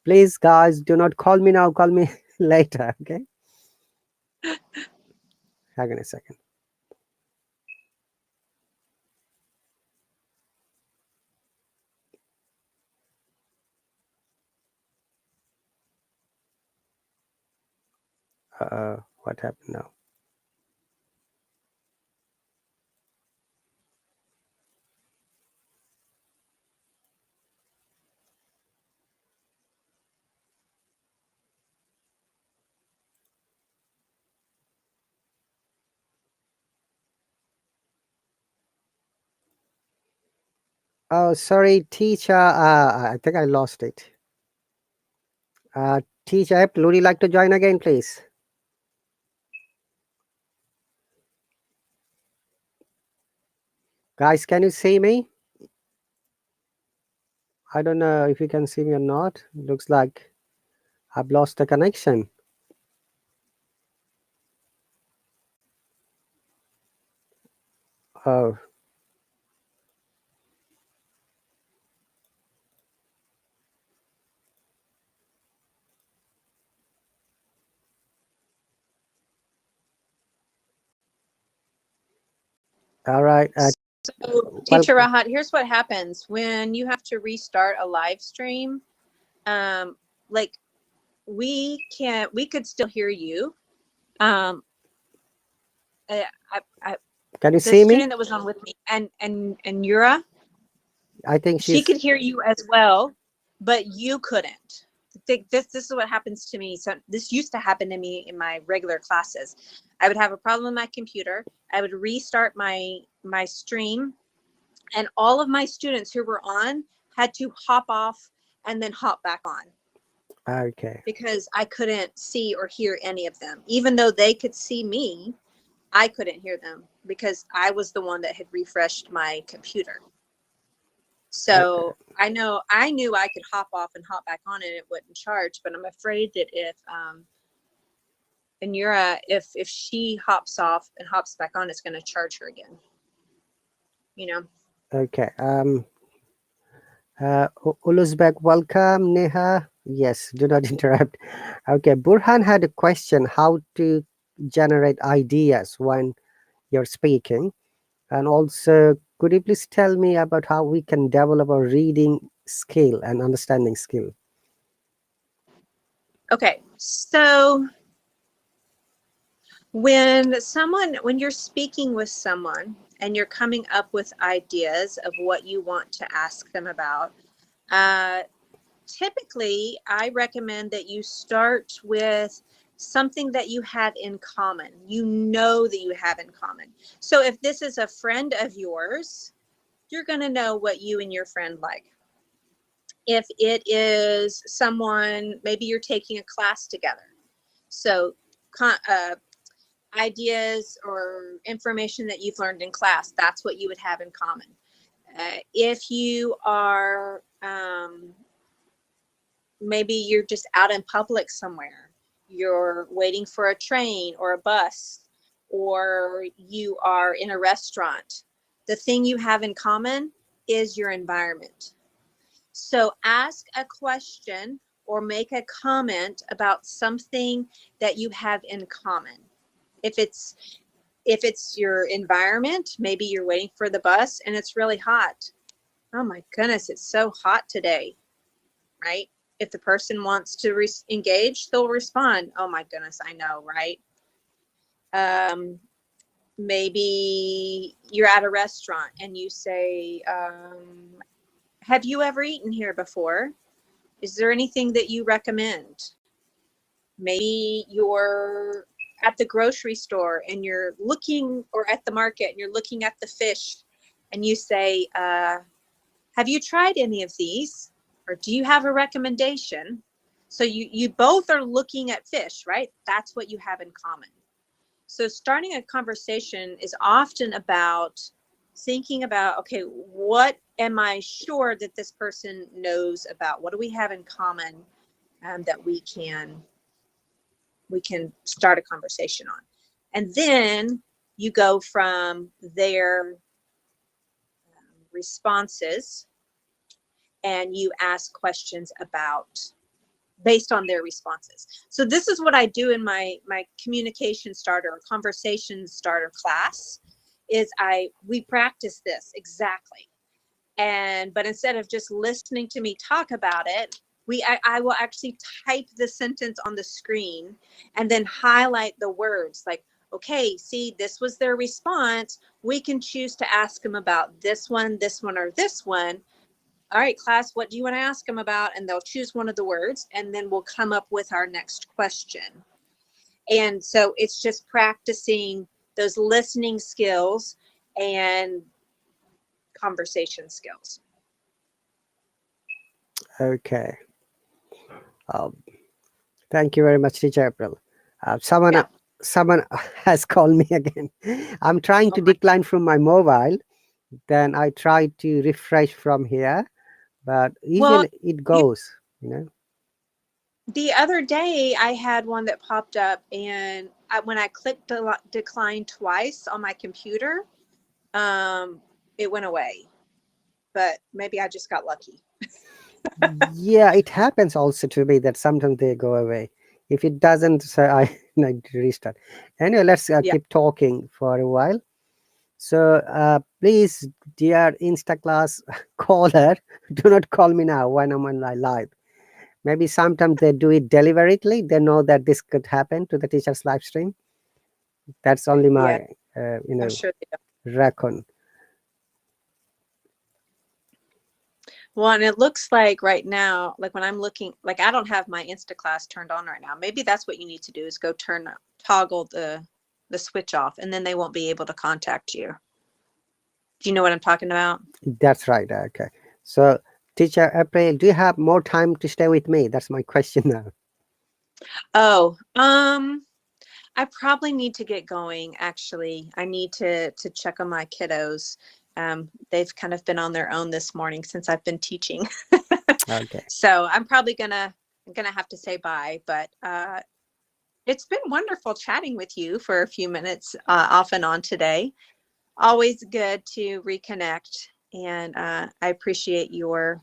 Please, guys, do not call me now. Call me later. Okay. Hang on a second. What happened now? Oh, sorry, teacher. I think I lost it. Teacher April, would you like to join again, please? Guys, can you see me? I don't know if you can see me or not. Looks like I've lost the connection. Oh. All right. So, Teacher Rahat, here's what happens when you have to restart a live stream. Like we could still hear you. I can you the see me? student that was on with me and Yura, I think she could hear you as well, but you couldn't. This is what happens to me. So this used to happen to me in my regular classes. I would have a problem with my computer. I would restart my stream, and all of my students who were on had to hop off and then hop back on. Okay. Because I couldn't see or hear any of them. Even though they could see me, I couldn't hear them because I was the one that had refreshed my computer. So I knew I could hop off and hop back on and it wouldn't charge, but I'm afraid that if Anura, if she hops off and hops back on, it's going to charge her again. You know. Okay. Uluzbek, welcome. Neha, yes, do not interrupt. Okay, Burhan had a question: how to generate ideas when you're speaking, and also could you please tell me about how we can develop a reading skill and understanding skill? Okay, so when you're speaking with someone and you're coming up with ideas of what you want to ask them about, typically I recommend that you start with something that you have in common. You know that you have in common. So if this is a friend of yours, you're going to know what you and your friend like. If it is someone, maybe you're taking a class together. So ideas or information that you've learned in class, that's what you would have in common. If you are, maybe you're just out in public somewhere, you're waiting for a train or a bus, or you are in a restaurant, the thing you have in common is your environment. So ask a question or make a comment about something that you have in common. If it's your environment, maybe you're waiting for the bus and it's really hot. Oh my goodness, it's so hot today, right? If the person wants to engage, they'll respond. Oh my goodness, I know, right? Maybe you're at a restaurant and you say, have you ever eaten here before? Is there anything that you recommend? Maybe you're at the grocery store and you're looking, or at the market and you're looking at the fish and you say, have you tried any of these? Or do you have a recommendation? So you both are looking at fish, right? That's what you have in common. So starting a conversation is often about thinking about, okay, what am I sure that this person knows about? What do we have in common that we can start a conversation on? And then you go from their responses and you ask questions based on their responses. So this is what I do in my communication starter or conversation starter class, is we practice this exactly. But instead of just listening to me talk about it, I will actually type the sentence on the screen and then highlight the words like, okay, see, this was their response. We can choose to ask them about this one, or this one. All right, class, what do you want to ask them about? And they'll choose one of the words, and then we'll come up with our next question. And so it's just practicing those listening skills and conversation skills. Okay. Thank you very much, Teacher April. Someone has called me again. I'm trying to decline from my mobile, Then I try to refresh from here, but Well, usually it goes, you know. the other day I had one that popped up, and when I clicked decline twice on my computer, it went away. But maybe I just got lucky. Yeah, it happens also to me that sometimes they go away. If it doesn't, so I need to restart. Anyway, let's Yeah. keep talking for a while. So please, dear Insta class caller, do not call me now when I'm on live. Maybe sometimes they do it deliberately. They know that this could happen to the teacher's live stream. That's only Yeah, my, I'm sure they don't. reckon. Well, and it looks like right now, like when I'm looking, like I don't have my Insta class turned on right now. Maybe that's what you need to do, is go toggle the switch off, and then they won't be able to contact you. Do you know what I'm talking about? That's right. Okay. So, teacher April, do you have more time to stay with me? That's my question now. Oh, I probably need to get going. Actually, I need to check on my kiddos. They've kind of been on their own this morning since I've been teaching. Okay. So I'm probably gonna have to say bye. But it's been wonderful chatting with you for a few minutes off and on today. Always good to reconnect, and I appreciate your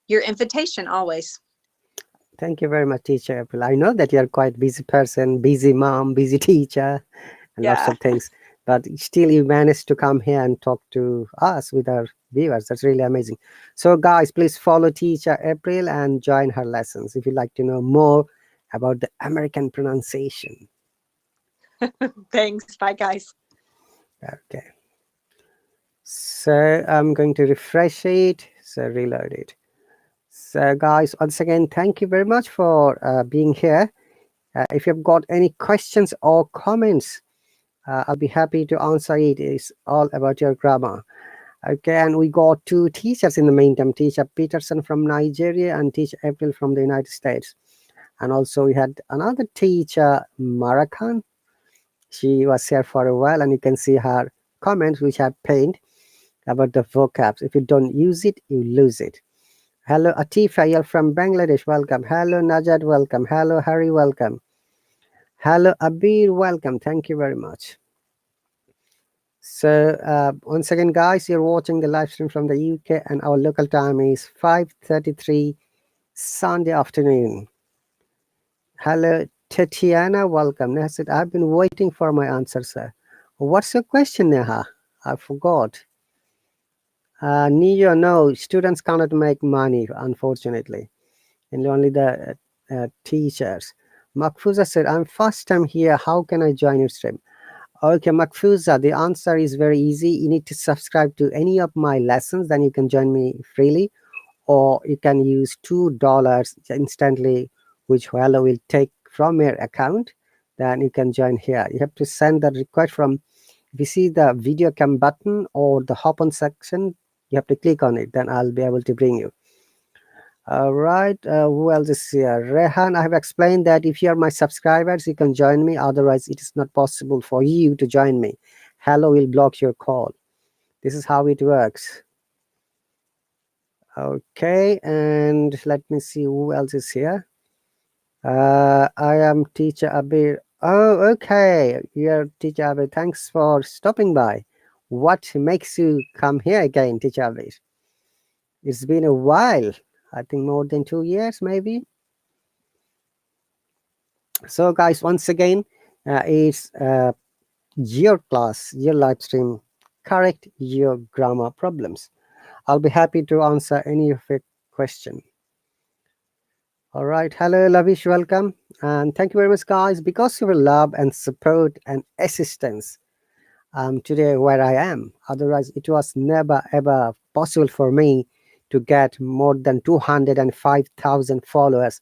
invitation always. Thank you very much, teacher April. I know that you're quite busy person, busy mom, busy teacher, and lots Yeah. of things, but still you managed to come here and talk to us with our viewers. That's really amazing. So, guys, please follow teacher April and join her lessons if you'd like to know more about the American pronunciation. Thanks. Bye, guys. Okay. So I'm going to refresh it. So reload it. So guys, once again, thank you very much for being here. If you've got any questions or comments, I'll be happy to answer it. It's all about your grammar. Okay, and we got two teachers in the meantime, teacher Peterson from Nigeria and teacher April from the United States. And also we had another teacher, Marakan. She was here for a while, and you can see her comments which I pinned about the vocabs. If you don't use it, you lose it. Hello, Atifa, you're from Bangladesh. Welcome. Hello, Najad. Welcome. Hello, Harry. Welcome. Hello, Abir. Welcome. Thank you very much. So, once again, guys, you're watching the live stream from the UK, and our local time is 5:33 Sunday afternoon. Hello, Tatiana. Welcome. Neha said, I've been waiting for my answer, sir. What's your question, Neha? I forgot. Neo, no, students cannot make money, unfortunately, and only the teachers. Makfuza said, I'm first time here. How can I join your stream? Okay, Makfuza, the answer is very easy. You need to subscribe to any of my lessons, then you can join me freely, or you can use $2 instantly, which Hello will take from your account. Then you can join here. You have to send the request from, if you see the video cam button or the hop on section, you have to click on it, then I'll be able to bring you. All right, who else is here? Rehan, I have explained that if you are my subscribers, you can join me. Otherwise, it is not possible for you to join me. Hello will block your call. This is how it works. Okay, and let me see who else is here. I am teacher Abir. Oh, okay. You're teacher Abir. Thanks for stopping by. What makes you come here again, teacher Abir? It's been a while. I think more than 2 years, maybe. So, guys, once again, it's your class, your live stream. Correct your grammar problems. I'll be happy to answer any of your question. All right. Hello, Lavish. Welcome. And thank you very much, guys. Because of your love and support and assistance, today where I am. Otherwise, it was never ever possible for me to get more than 205,000 followers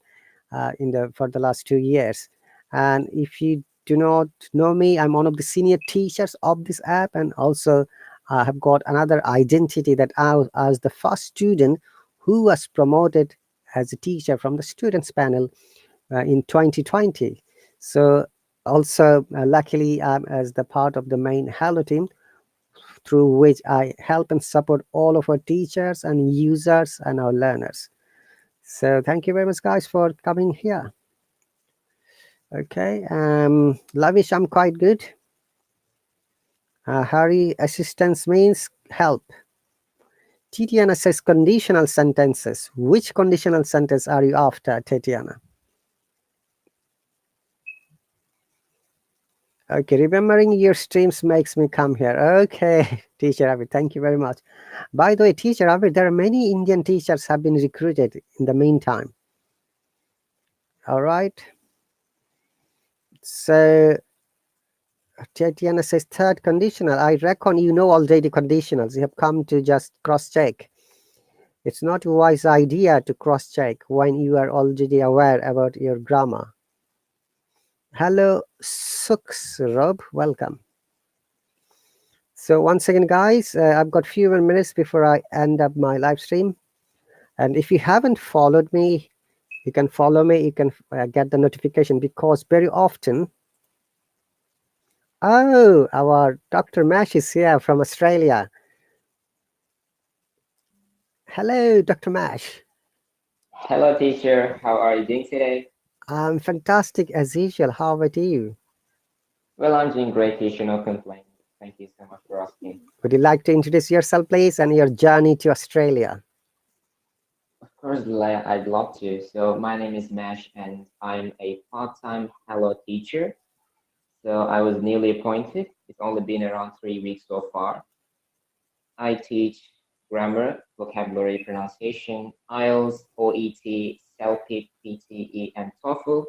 for the last 2 years. And if you do not know me, I'm one of the senior teachers of this app, and also I have got another identity that I was the first student who was promoted as a teacher from the students panel in 2020. So also luckily I'm as the part of the main Hallo team through which I help and support all of our teachers and users and our learners. So thank you very much, guys, for coming here. Okay, Lavish, I'm quite good. Harry, assistance means help. Tatiana says conditional sentences. Which conditional sentence are you after, Tatiana? Okay, remembering your streams makes me come here. Okay, Teacher Abid, thank you very much. By the way, Teacher Abid, there are many Indian teachers have been recruited in the meantime. All right. So Tatiana says third conditional. I reckon you know already conditionals. You have come to just cross-check. It's not a wise idea to cross-check when you are already aware about your grammar. Hello, Suks Rob, welcome. So once again, guys, I've got few more minutes before I end up my live stream. And if you haven't followed me, you can follow me. You can get the notification, because very often, oh, our Dr. Mash is here from Australia. Hello, Dr. Mash. Hello, teacher. How are you doing today? I'm fantastic as usual. How about you? Well, I'm doing great, teacher. No complaint. Thank you so much for asking. Would you like to introduce yourself, please, and your journey to Australia? Of course, I'd love to. So my name is Mash, and I'm a part-time Hello teacher. So I was newly appointed. It's only been around 3 weeks so far. I teach grammar, vocabulary, pronunciation, IELTS, OET, CELPIP, PTE, and TOEFL.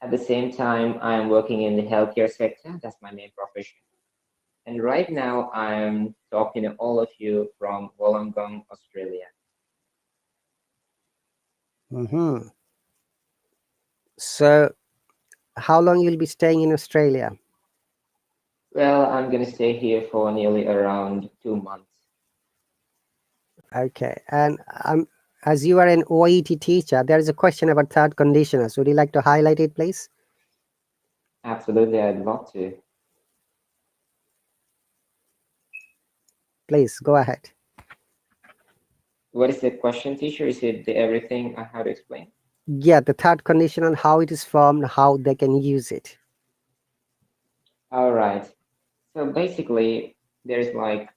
At the same time, I'm working in the healthcare sector. That's my main profession. And right now, I'm talking to all of you from Wollongong, Australia. Mm-hmm. So, how long you'll be staying in Australia? Well, I'm going to stay here for nearly around 2 months. Okay. And as you are an OET teacher, there is a question about third conditionals. Would you like to highlight it, please? Absolutely, I'd love to. Please, go ahead. What is the question, teacher? Is it the everything I have to explain? Yeah, the third conditional, how it is formed, how they can use it. All right. So basically, there's like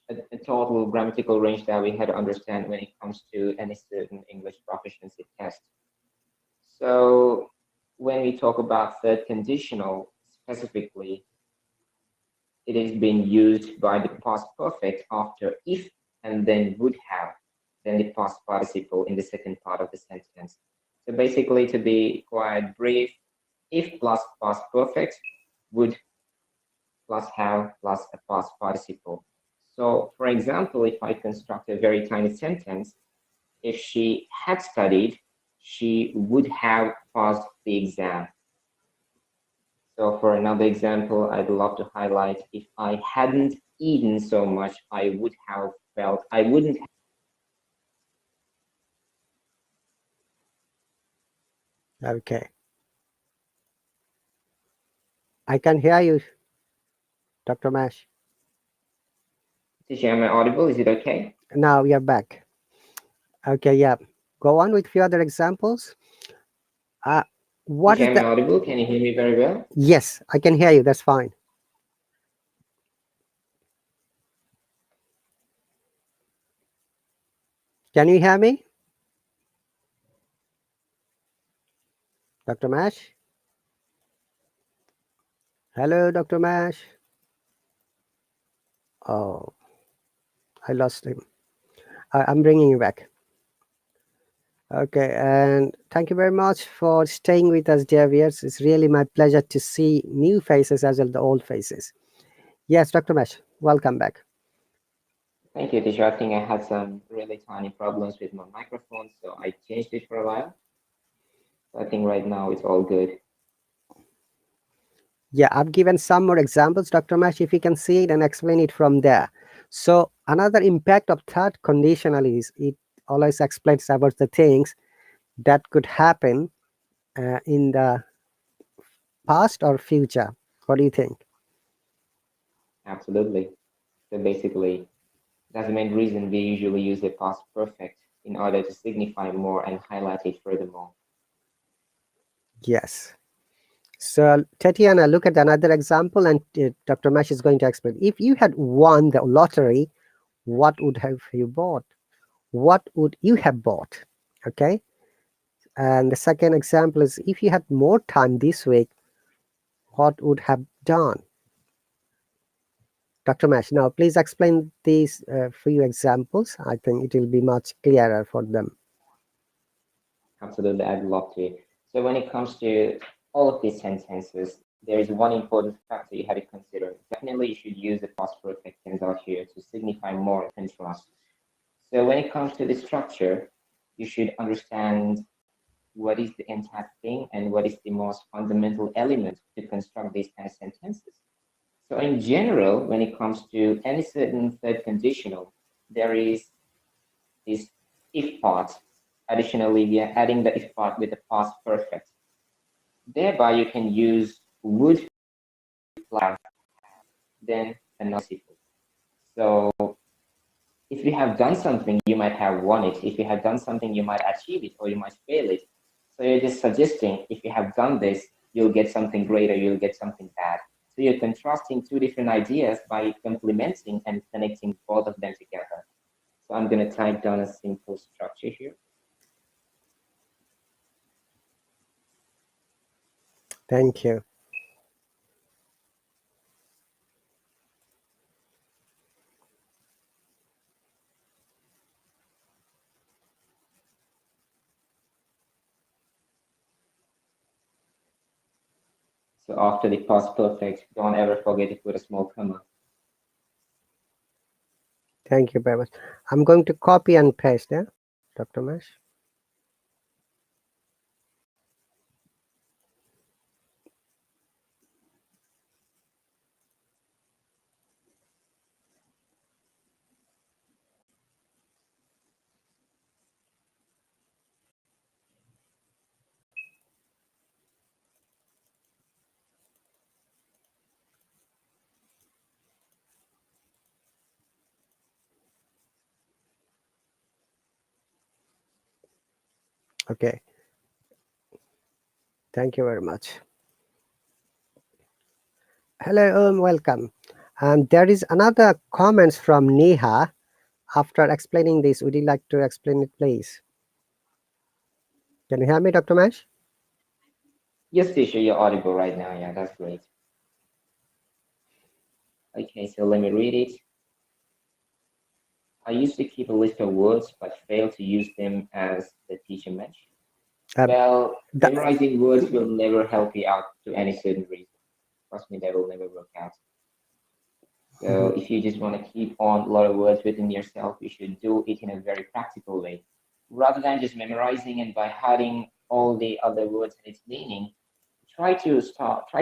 a total grammatical range that we had to understand when it comes to any certain English proficiency test. So when we talk about third conditional specifically, it is being used by the past perfect after if and then would have, then the past participle in the second part of the sentence. So basically, to be quite brief, if plus past perfect, would plus have plus a past participle. So for example, if I construct a very tiny sentence, if she had studied, she would have passed the exam. So for another example, I'd love to highlight, if I hadn't eaten so much, I wouldn't have. Okay. I can hear you, Dr. Mash. Teacher, am I audible? Is it okay? Now we are back. Okay, yeah. Go on with few other examples. What Teacher, is am I audible? Can you hear me very well? Yes, I can hear you. That's fine. Can you hear me, Dr. Mash? Hello, Dr. Mash. Oh, I lost him. I'm bringing you back. Okay, and thank you very much for staying with us, dear viewers. It's really my pleasure to see new faces as well as the old faces. Yes, Dr. Mash, welcome back. Thank you, teacher. I think I had some really tiny problems with my microphone, so I changed it for a while. So I think right now it's all good. Yeah, I've given some more examples, Dr. Mash, if you can see it and explain it from there. So another impact of third conditional is it always explains about the things that could happen in the past or future. What do you think? Absolutely. So basically, that's the main reason we usually use the past perfect in order to signify more and highlight it furthermore. Yes. So Tatiana, look at another example, and Dr. Mash is going to explain. If you had won the lottery, what would have you bought? What would you have bought? Okay. And the second example is, if you had more time this week, what would have done? Dr. Mash, now please explain these few examples. I think it will be much clearer for them. Absolutely, I'd love to. So when it comes to all of these sentences, there is one important factor you have to consider. Definitely, you should use the past perfect tense out here to signify more contrast. So when it comes to the structure, you should understand what is the entire thing and what is the most fundamental element to construct these kind of sentences. So in general, when it comes to any certain third conditional, there is this if part. Additionally, we are adding the if part with the past perfect. Thereby, you can use would, have, then a participle. So if you have done something, you might have won it. If you have done something, you might achieve it or you might fail it. So you're just suggesting, if you have done this, you'll get something greater, you'll get something bad. So you're contrasting two different ideas by complementing and connecting both of them together. So I'm going to type down a simple structure here. Thank you. So after the past perfect, don't ever forget to put a small comma. Thank you very much. I'm going to copy and paste, yeah, Dr. Mash. Okay. Thank you very much. Hello, welcome. And there is another comments from Neha. After explaining this, would you like to explain it, please? Can you hear me, Dr. Mash? Yes, teacher, you're audible right now. Yeah, that's great. Okay, so let me read it. I used to keep a list of words, but failed to use them as the teacher mentioned. Well, memorizing words will never help you out to any certain reason. Trust me, that will never work out. So if you just want to keep on a lot of words within yourself, you should do it in a very practical way. Rather than just memorizing and by hiding all the other words and its meaning, try to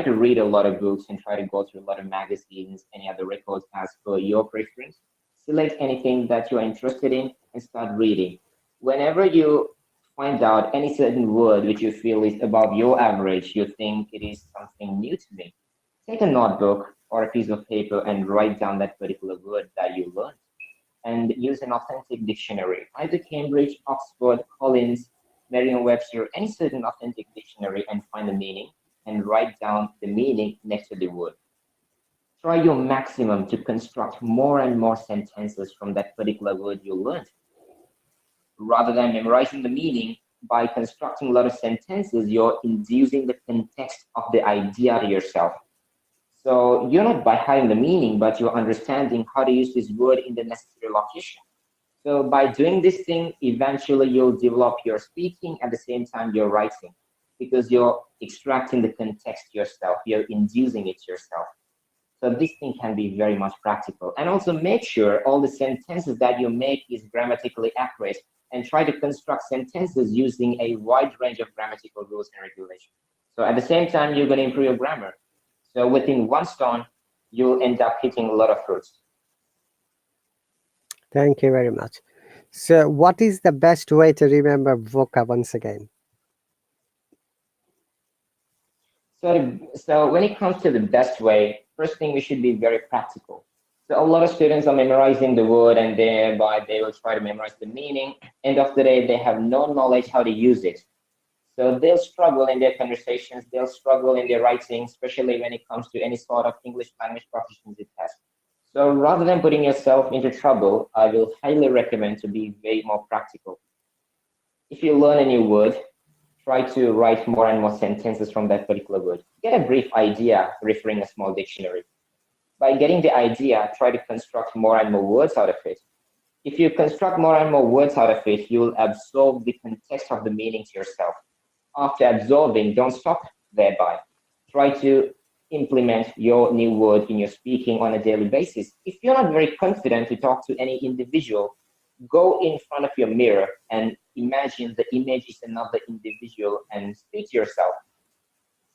read a lot of books and try to go through a lot of magazines, any other records as per your preference. Select anything that you're interested in and start reading. Whenever you find out any certain word which you feel is above your average, you think it is something new to me, take a notebook or a piece of paper and write down that particular word that you learned and use an authentic dictionary, either Cambridge, Oxford, Collins, Merriam-Webster, any certain authentic dictionary, and find the meaning and write down the meaning next to the word. Try your maximum to construct more and more sentences from that particular word you learned. Rather than memorizing the meaning, by constructing a lot of sentences, you're inducing the context of the idea to yourself. So you're not by hiding the meaning, but you're understanding how to use this word in the necessary location. So by doing this thing, eventually you'll develop your speaking at the same time you're writing, because you're extracting the context yourself, you're inducing it yourself. So this thing can be very much practical. And also make sure all the sentences that you make is grammatically accurate, and try to construct sentences using a wide range of grammatical rules and regulations. So at the same time, you're going to improve your grammar. So within one stone, you'll end up hitting a lot of fruits. Thank you very much. So what is the best way to remember vocab once again? So when it comes to the best way, first thing, we should be very practical. So a lot of students are memorizing the word, and thereby they will try to memorize the meaning. End of the day, they have no knowledge how to use it. So they'll struggle in their conversations, they'll struggle in their writing, especially when it comes to any sort of English language proficiency test. So rather than putting yourself into trouble, I will highly recommend to be way more practical. If you learn a new word, try to write more and more sentences from that particular word. Get a brief idea, referring a small dictionary. By getting the idea, try to construct more and more words out of it. If you construct more and more words out of it, you will absorb the context of the meaning to yourself. After absorbing, don't stop thereby. Try to implement your new word in your speaking on a daily basis. If you're not very confident to talk to any individual, go in front of your mirror and imagine the image is another individual and speak to yourself.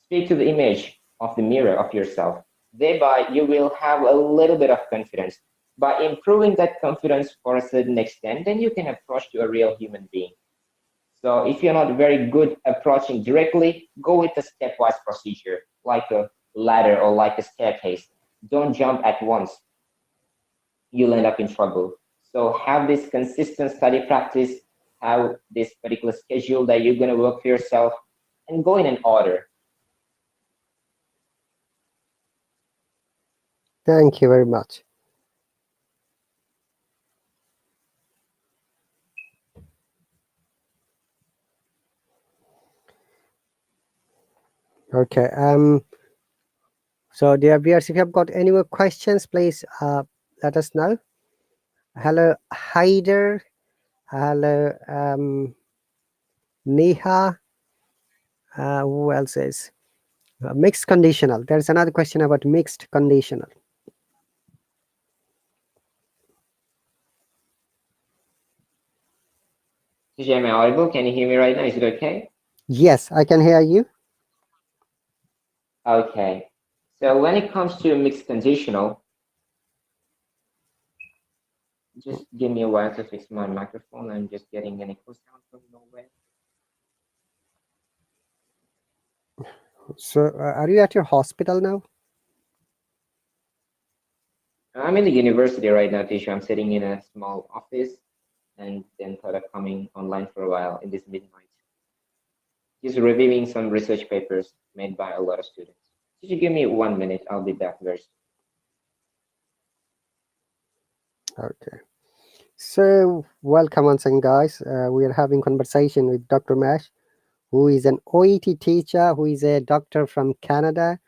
Speak to the image of the mirror of yourself. Thereby, you will have a little bit of confidence. By improving that confidence for a certain extent, then you can approach to a real human being. So if you're not very good approaching directly, go with a stepwise procedure, like a ladder or like a staircase. Don't jump at once. You'll end up in trouble. So have this consistent study practice, have this particular schedule that you're going to work for yourself, and go in an order. Thank you very much. Okay. So dear viewers, if you have got any more questions, please let us know. Hello, Haider. Hello, Neha. Who else is mixed conditional? There's another question about mixed conditional. Am I audible? Can you hear me right now? Is it okay? Yes, I can hear you. Okay. So when it comes to mixed conditional, just give me a while to fix my microphone. I'm just getting an echo sound from nowhere. So are you at your hospital now? I'm in the university right now, Tisha. I'm sitting in a small office and then thought of coming online for a while in this midnight. Just reviewing some research papers made by a lot of students. If you give me 1 minute, I'll be back very soon. Okay. So welcome once again, guys. We are having conversation with Dr. Mash, who is an OET teacher, who is a doctor from Canada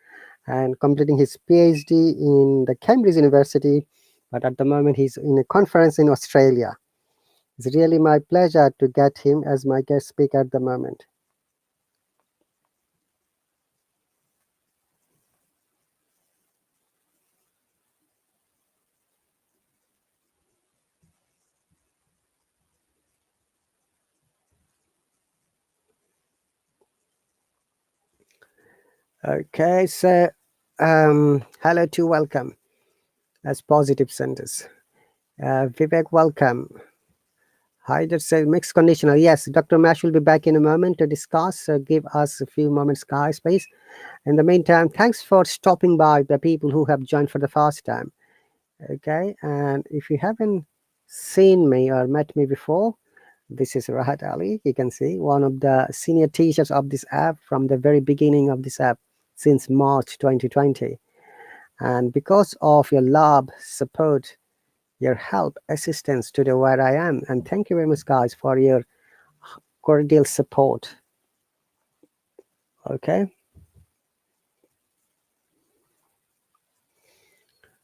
and completing his PhD in the Cambridge University. But at the moment, he's in a conference in Australia. It's really my pleasure to get him as my guest speaker at the moment. Okay, so hello to welcome as positive sentence. Vivek, welcome. Haider says mixed conditional. Yes, Dr. Mash will be back in a moment to discuss. So give us a few moments, guys, please. In the meantime, thanks for stopping by, the people who have joined for the first time. Okay, and if you haven't seen me or met me before, this is Rahat Ali. You can see one of the senior teachers of this app from the very beginning of this app since March 2020. And because of your love, support, your help, assistance to the where I am, and thank you very much, guys, for your cordial support. Okay.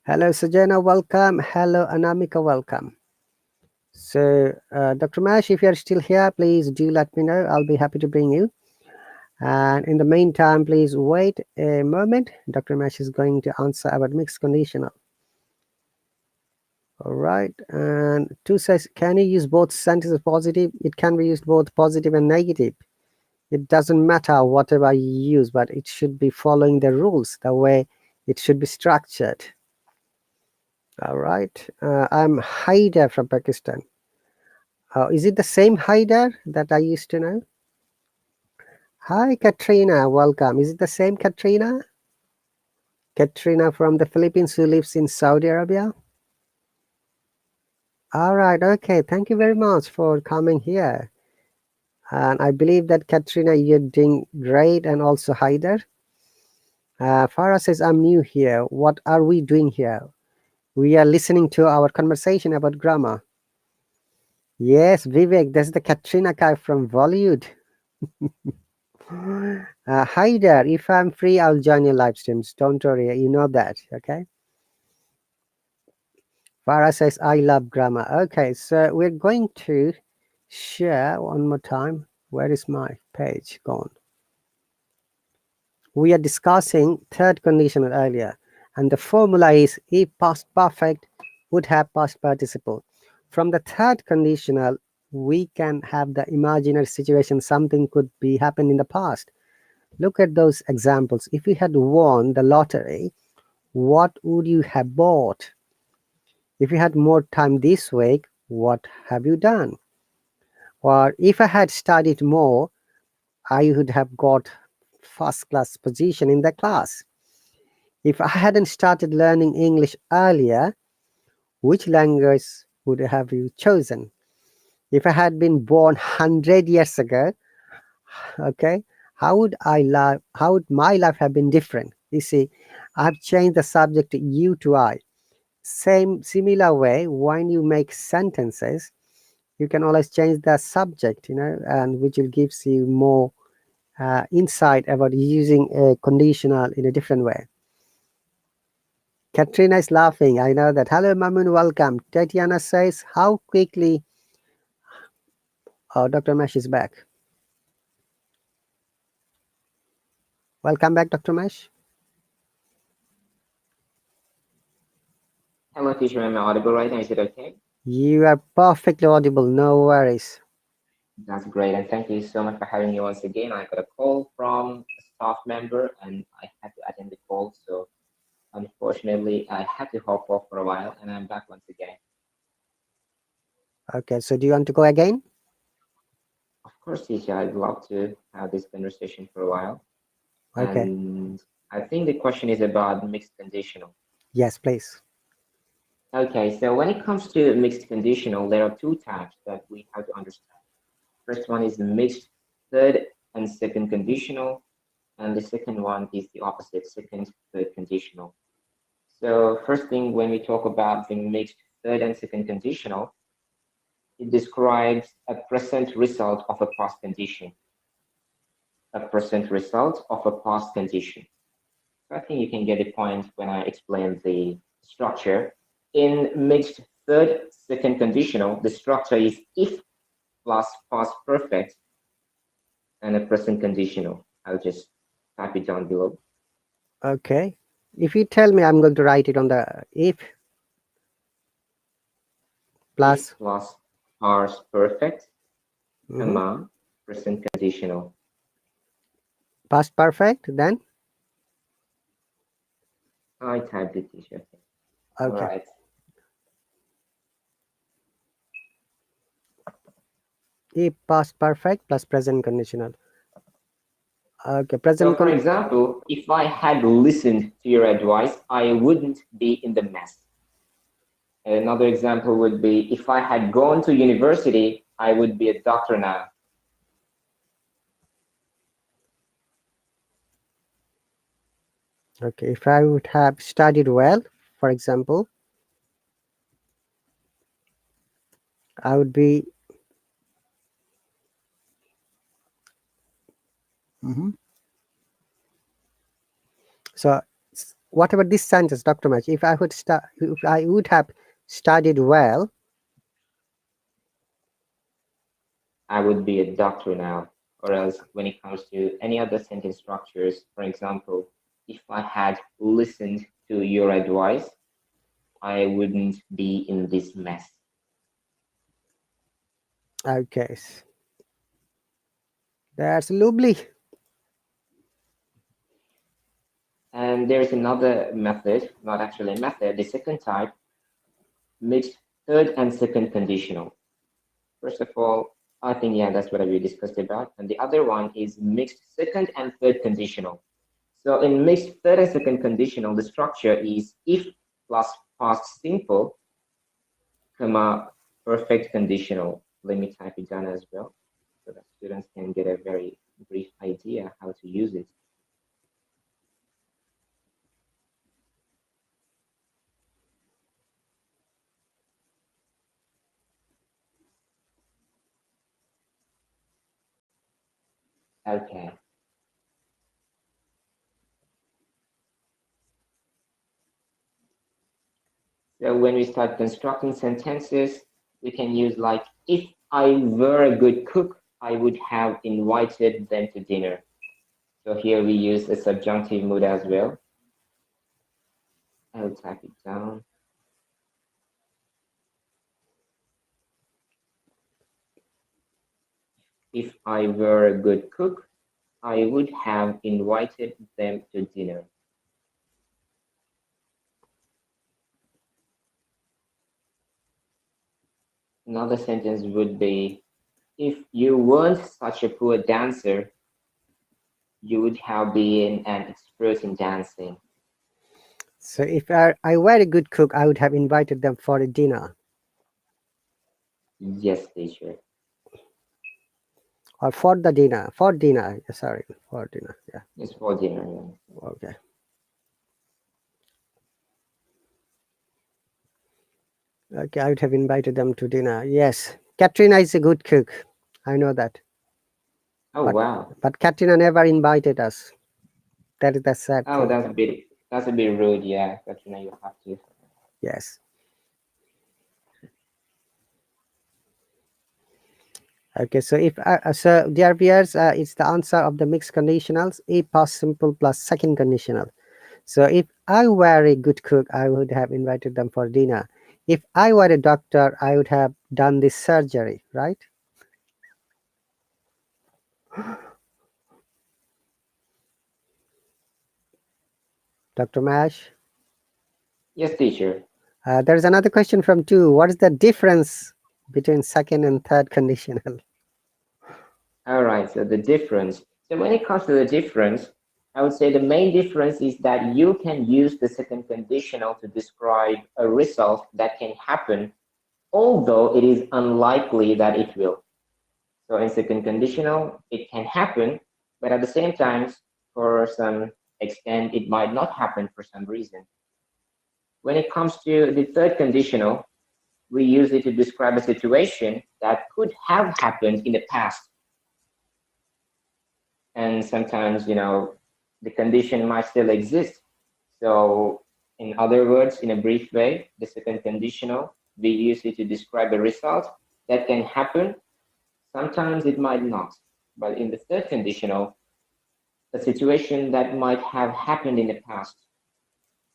Hello, Sajana, welcome. Hello, Anamika, welcome. So, Dr. Mash, if you're still here, please do let me know. I'll be happy to bring you. And in the meantime, please wait a moment. Dr. Mash is going to answer about mixed conditional. All right. And two says, can you use both sentences positive? It can be used both positive and negative. It doesn't matter whatever you use, but it should be following the rules, the way it should be structured. All right. I'm Haider from Pakistan. Is it the same Haider that I used to know? Hi, Katrina. Welcome. Is it the same Katrina? Katrina from the Philippines who lives in Saudi Arabia? All right. Okay. Thank you very much for coming here. And I believe that Katrina, you're doing great, and also Haider. Farah says, I'm new here. What are we doing here? We are listening to our conversation about grammar. Yes, Vivek, that's the Katrina guy from Bollywood. Hi there. If I'm free, I'll join your live streams. Don't worry, you know that. Okay. Farah says, I love grammar. Okay, so we're going to share one more time. Where is my page gone? We are discussing third conditional earlier, and the formula is if past perfect would have past participle. From the third conditional, we can have the imaginary situation, something could be happened in the past. Look at those examples. If you had won the lottery, what would you have bought? If you had more time this week, what have you done? Or if I had studied more, I would have got first class position in the class. If I hadn't started learning English earlier, which language would have you chosen? If I had been born 100 years ago, okay, how would my life have been different? You see, I've changed the subject you to I. Similar way, when you make sentences, you can always change the subject, and which will gives you more insight about using a conditional in a different way. Katrina is laughing. I know that. Hello, Mamun. Welcome. Tatiana says, how quickly... Oh, Dr. Mesh is back. Welcome back, Dr. Mesh. Hello, teacher. Am I audible right now? Is it okay? You are perfectly audible. No worries. That's great. And thank you so much for having me once again. I got a call from a staff member and I had to attend the call. So unfortunately, I had to hop off for a while and I'm back once again. Okay, so do you want to go again? Of course, teacher, I'd love to have this conversation for a while. Okay. And I think the question is about mixed conditional. Yes, please. Okay, so when it comes to mixed conditional, there are two types that we have to understand. First one is the mixed third and second conditional, and the second one is the opposite, second, third conditional. So first thing, when we talk about the mixed third and second conditional, it describes a present result of a past condition. A present result of a past condition. So I think you can get the point when I explain the structure. In mixed third, second conditional, the structure is if plus past perfect and a present conditional. I'll just type it down below. Okay. If you tell me, I'm going to write it on the if plus. If plus past perfect, Mhm. comma, present conditional. Past perfect, then? I typed it, teacher. All Okay. right. If past perfect plus present conditional. Okay, So present for example, if I had listened to your advice, I wouldn't be in the mess. Another example would be, if I had gone to university, I would be a doctor now. Okay, if I would have studied well, for example, I would be... So what about this sentence, Dr. Mach? If I would have studied well, I would be a doctor now. Or else when it comes to any other sentence structures, for example, if I had listened to your advice, I wouldn't be in this mess. okay, that's lovely. And there's another method, not actually a method, the second type, mixed third and second conditional. First of all, I think, yeah, that's what we discussed about. And the other one is mixed second and third conditional. So in mixed third and second conditional, the structure is if plus past simple, comma, perfect conditional. Let me type it down as well so that students can get a very brief idea how to use it. Okay. So when we start constructing sentences, we can use like, if I were a good cook, I would have invited them to dinner. So here we use a subjunctive mood as well. I'll type it down. If I were a good cook, I would have invited them to dinner. Another sentence would be, if you weren't such a poor dancer, you would have been an expert in dancing. So if I were a good cook, I would have invited them for a dinner. Yes, teacher. Or for the dinner. For dinner. Sorry, for dinner. Yeah. It's for dinner. Yeah. Okay. Okay, I would have invited them to dinner. Yes. Katrina is a good cook. I know that. Oh, wow. But Katrina never invited us. That is the sad Oh, thing. that's a bit rude. Yeah, Katrina, you have to. Yes. Okay, so if so dear viewers, it's the answer of the mixed conditionals, a past simple plus second conditional. So if I were a good cook, I would have invited them for dinner. If I were a doctor, I would have done this surgery, right? Dr. Mash? Yes, teacher. There's another question from two. What is the difference between second and third conditional? All right, so the difference. So when it comes to the difference, I would say the main difference is that you can use the second conditional to describe a result that can happen, although it is unlikely that it will. So in second conditional, it can happen, but at the same time, for some extent, it might not happen for some reason. When it comes to the third conditional, we use it to describe a situation that could have happened in the past. And sometimes, the condition might still exist. So in other words, in a brief way, the second conditional, we use it to describe a result that can happen. Sometimes it might not. But in the third conditional, a situation that might have happened in the past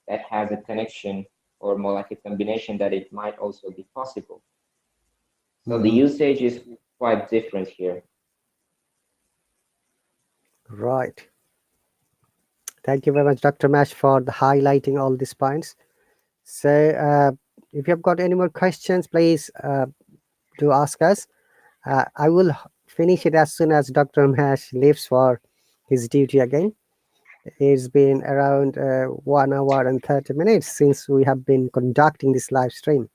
that has a connection or more like a combination that it might also be possible. So the usage is quite different here. Right. Thank you very much, Dr. Mash, for the highlighting all these points. So if you've got any more questions, please do ask us. I will finish it as soon as Dr. Mash leaves for his duty again. It's been around 1 hour and 30 minutes since we have been conducting this live stream.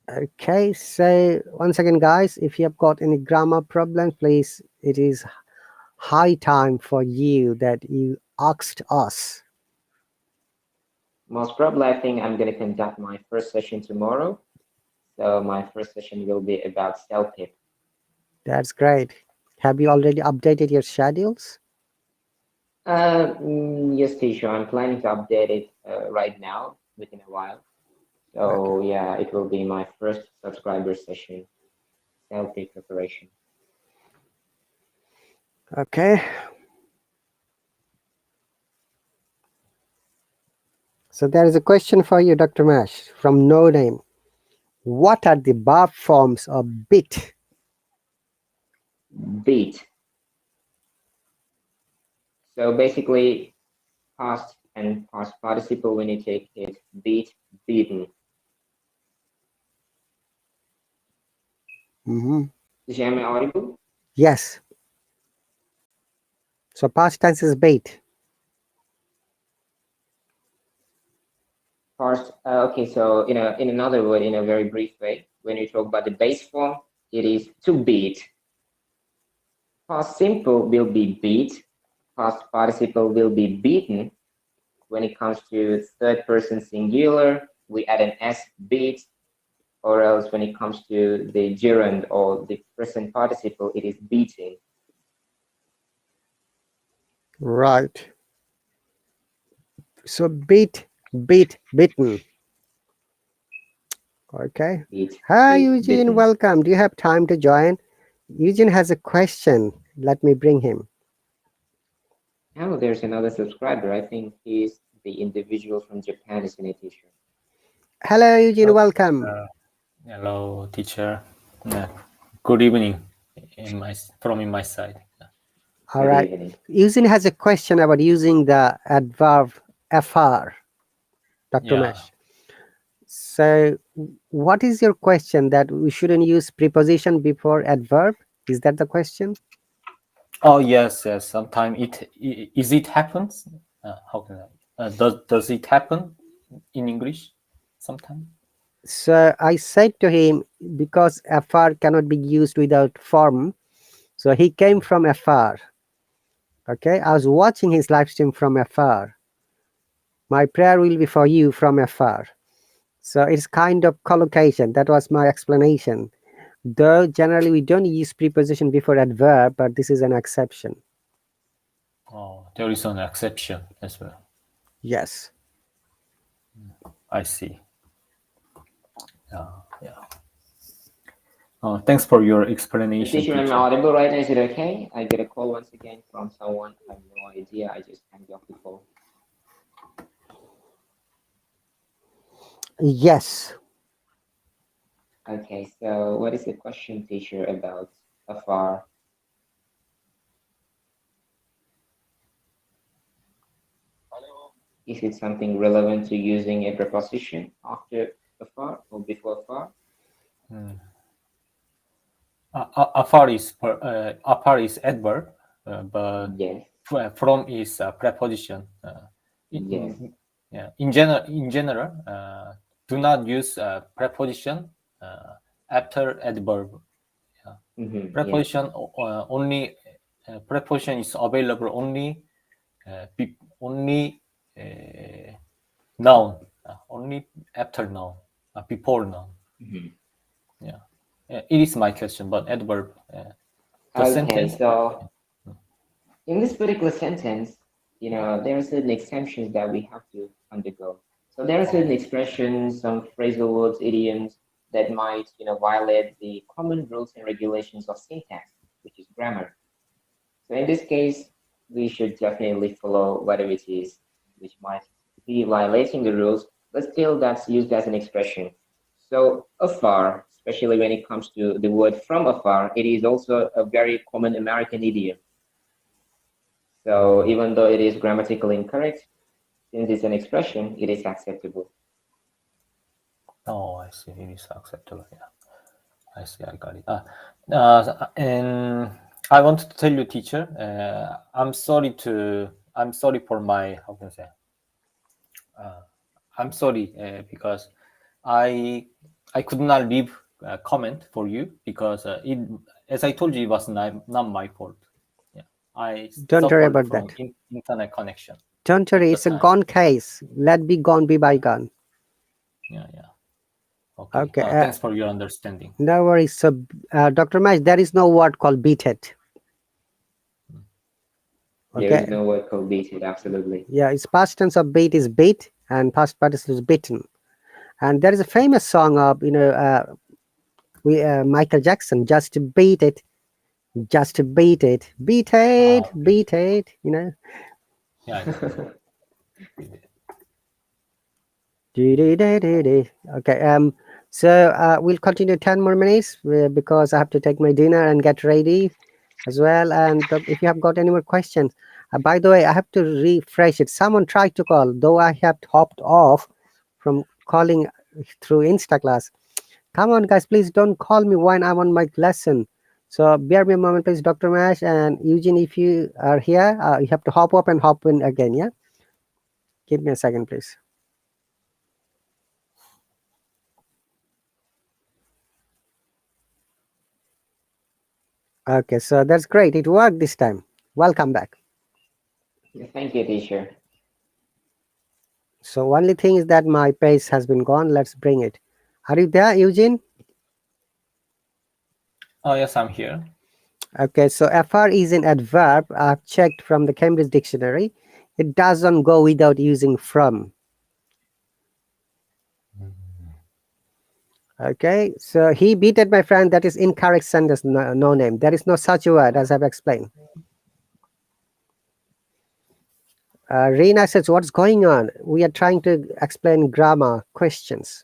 Okay, so once again, guys, if you have got any grammar problems, please, it is high time for you that you asked us. Most probably, I think I'm going to conduct my first session tomorrow. So my first session will be about self-pip. That's great. Have you already updated your schedules? Yes, teacher, I'm planning to update it right now within a while. So okay. Yeah, it will be my first subscriber session, self-pip preparation. Okay. So there is a question for you, Dr. Mash, from No Name. What are the verb forms of bit? Beat. So basically, past and past participle, when you take it, beat, beaten. Am I audible? Yes. So past tense is beat. Past, okay, so in another word, in a very brief way, when you talk about the base form, it is to beat. Past simple will be beat. Past participle will be beaten. When it comes to third person singular, we add an s, beat. Or else when it comes to the gerund or the present participle, it is beating. Right. So beat, beaten. Okay. Beat, Hi, beat, Eugene. beaten. Welcome. Do you have time to join? Eugene has a question. Let me bring him. Oh, there's another subscriber. I think he's the individual from Japan, isn't it, teacher? Hello, Eugene. Welcome. Hello, teacher. Good evening from my side. All Good right. evening. Eugene has a question about using the adverb fr, Dr. Yeah. Mesh. So what is your question, that we shouldn't use preposition before adverb? Is that the question? Oh yes. Sometimes it happens. How can I? Does it happen in English? Sometimes. So I said to him, because fr cannot be used without form, so he came from afar. Okay, I was watching his live stream from afar. My prayer will be for you from afar. So it's kind of collocation. That was my explanation. Though generally we don't use preposition before adverb, but this is an exception. Oh, there is an exception as well. Yes. I see. Yeah. Thanks for your explanation, Teacher, am I teacher. audible right now? Is it okay? I get a call once again from someone. I have no idea. I just hanged off the call. Yes. Okay, so what is the question, teacher, about afar? Is it something relevant to using a preposition after afar or before afar? Afar is adverb, but Yes. from is preposition. Yes. In general, do not use preposition after adverb. Mm-hmm. Preposition only. Preposition is available only noun, only after noun, before noun. Mm-hmm. Yeah, it is my question, but adverb. The Okay, sentence. so in this particular sentence, there are certain exemptions that we have to undergo. So there are certain expressions, some phrasal words, idioms that might, violate the common rules and regulations of syntax, which is grammar. So in this case, we should definitely follow whatever it is, which might be violating the rules, but still that's used as an expression. So afar, especially when it comes to the word from afar, it is also a very common American idiom. So even though it is grammatically incorrect, since it's an expression, it is acceptable. Oh, I see. It is acceptable. Yeah, I see. I got it. And I want to tell you, teacher. I'm sorry for my, how can I say? I'm sorry because I could not leave a comment for you because as I told you, it was not my fault. Yeah, I Don't worry suffered about from that. internet connection. Don't worry. at the It's a time. gone case. Let be gone, be bygone. Yeah. Okay. Okay. Thanks for your understanding. No worries. So, Dr. Mesh, there is no word called beat it. There Okay. is no word called beat it, absolutely. Yeah, its past tense of beat is beat, and past participle is beaten. And there is a famous song of Michael Jackson, "Just to beat it, just to beat it, beat it, Okay. beat it." Yeah. Okay. So we'll continue 10 more minutes because I have to take my dinner and get ready as well. And if you have got any more questions, by the way, I have to refresh it. Someone tried to call, though I have hopped off from calling through Instaclass. Come on, guys, please don't call me when I'm on my lesson. So bear me a moment, please, Dr. Mash and Eugene. If you are here, you have to hop up and hop in again. Yeah. Give me a second, please. Okay, so that's great. It worked this time. Welcome back. Thank you, teacher. So only thing is that my pace has been gone. Let's bring it. Are you there, Eugene? Oh, yes, I'm here. Okay, so FR is an adverb. I've checked from the Cambridge Dictionary. It doesn't go without using from. Okay, so he beated my friend. That is incorrect sentence, no name. There is no such a word, as I've explained. Reena says, what's going on? We are trying to explain grammar questions.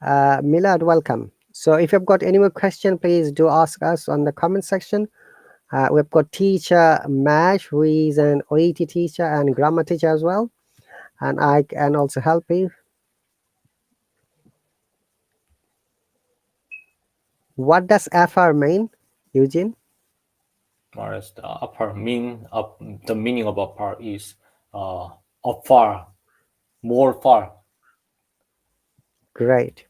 Milad, welcome. So if you've got any more question, please do ask us on the comment section. We've got teacher Mash, who is an OET teacher and grammar teacher as well. And I can also help you. What does FR mean, Eugene? Whereas the upper the meaning of upper is afar, more far. Great.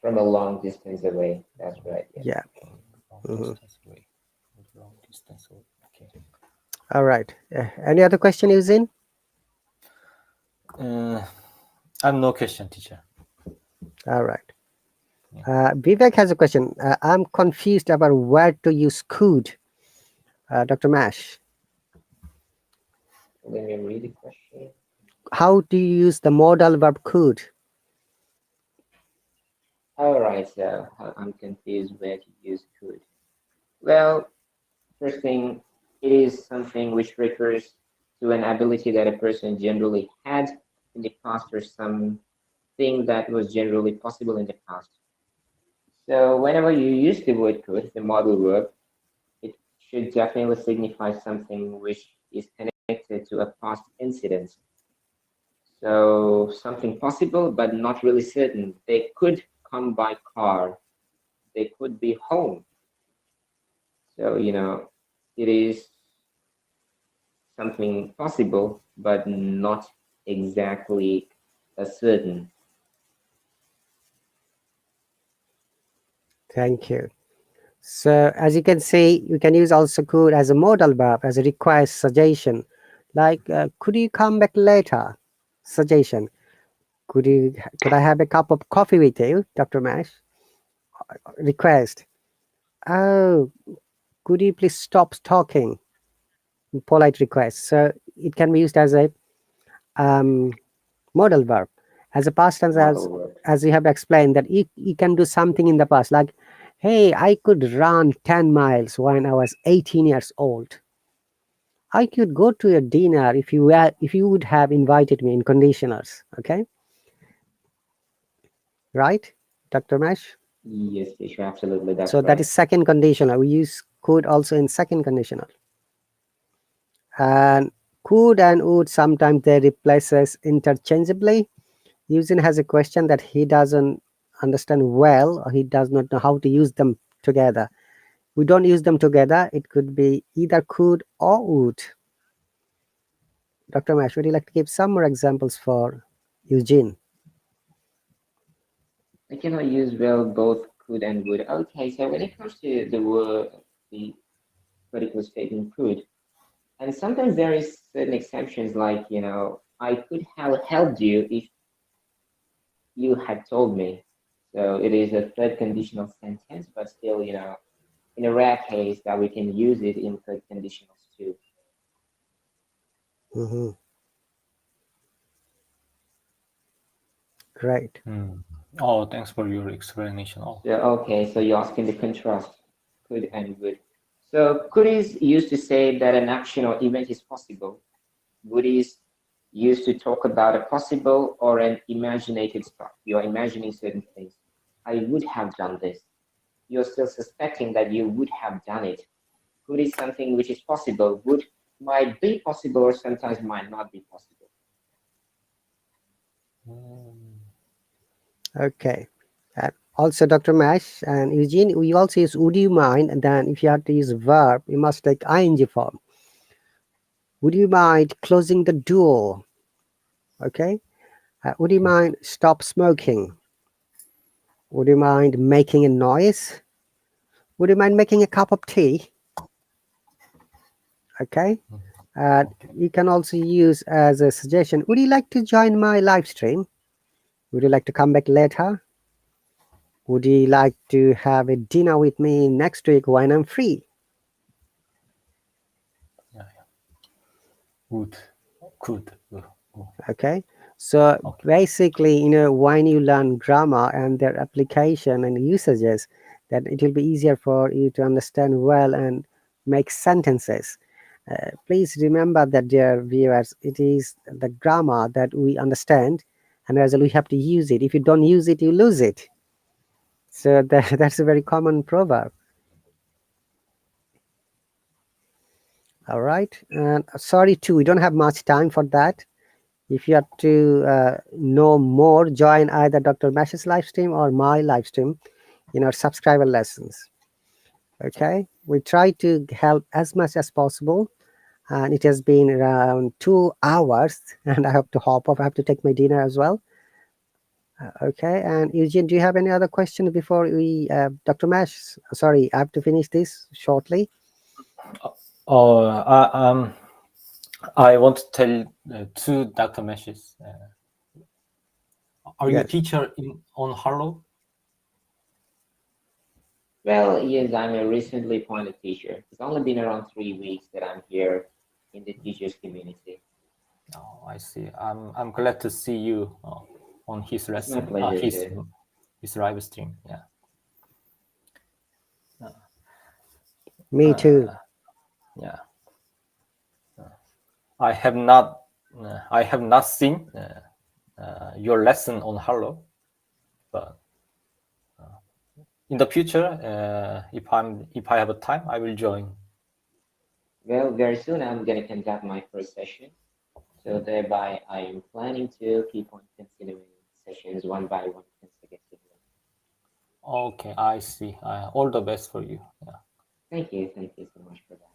From a long distance away. That's right. Yeah. Long distance away. Long distance away. Okay. All right. Any other question, Eugene? I have no question, teacher. All right. Vivek has a question. I'm confused about where to use could. Dr. Mash, Let me read the question. how do you use the modal verb could? All right, so I'm confused where to use could. Well, first thing, it is something which refers to an ability that a person generally had in the past or something that was generally possible in the past. So whenever you use the word could, the modal verb, it should definitely signify something which is connected to a past incident. So something possible, but not really certain. They could come by car. They could be home. So, it is something possible, but not exactly certain. Thank you. So as you can see, you can use also could as a modal verb, as a request suggestion. Like, could you come back later? Suggestion. Could I have a cup of coffee with you, Dr. Mash? Request. Oh, could you please stop talking? Polite request. So it can be used as a modal verb. As a past tense, as you have explained, that you can do something in the past, like, hey, I could run 10 miles when I was 18 years old. I could go to a dinner if you would have invited me, in conditionals. Okay, right, Dr. Mash? Yes, teacher, absolutely. That's So right. that is second conditional. We use could also in second conditional. And could and would sometimes they replaces interchangeably. Eugene has a question that he doesn't understand well, or he does not know how to use them together. We don't use them together. It could be either could or would. Dr. Mash, would you like to give some more examples for Eugene? I cannot use well both could and would. Okay, so when it comes to the particular statement could, and sometimes there is certain exceptions, like, I could have helped you if you had told me. So it is a third conditional sentence, but still, in a rare case that we can use it in third conditionals too. Mm-hmm. Great. Oh, thanks for your explanation. Oh. Yeah, okay, so you're asking the contrast, could and would. So could is used to say that an action or event is possible. Would is used to talk about a possible or an imaginated stuff. You're imagining certain things. I would have done this. You're still suspecting that you would have done it. Could is something which is possible. Would might be possible or sometimes might not be possible. Okay. Also, Dr. Mash and Eugene, we also use would you mind, and then if you have to use verb, you must take ing form. Would you mind closing the door? Okay. Would you mind stop smoking? Would you mind making a noise? Would you mind making a cup of tea? Okay. You can also use as a suggestion, would you like to join my live stream? Would you like to come back later? Would you like to have a dinner with me next week when I'm free? Good. Okay. So Okay. basically, when you learn grammar and their application and usages, then it will be easier for you to understand well and make sentences. Please remember that, dear viewers, it is the grammar that we understand, and as well we have to use it. If you don't use it, you lose it. So that's a very common proverb. All right. And sorry too, we don't have much time for that. If you have to know more, join either Dr. Mash's live stream or my live stream in our subscriber lessons. Okay, we try to help as much as possible, and it has been around 2 hours, and I have to hop off. I have to take my dinner as well. Okay, and Eugene, do you have any other questions before we, Dr. Mash? Sorry, I have to finish this shortly. I want to tell two Dr. Meshes. Are you a Yes. teacher on Hallo? Well, yes, I'm a recently appointed teacher. It's only been around 3 weeks that I'm here in the teachers community. Oh, I see. I'm glad to see you on his lesson. It's my pleasure. His live stream. Yeah. Me too. Yeah. I have not seen your lesson on Hallo, but in the future, if I have a time, I will join. Well, very soon I'm going to conduct my first session. So thereby I am planning to keep on continuing sessions one by one consecutively. Okay, I see. All the best for you. Yeah. Thank you so much for that.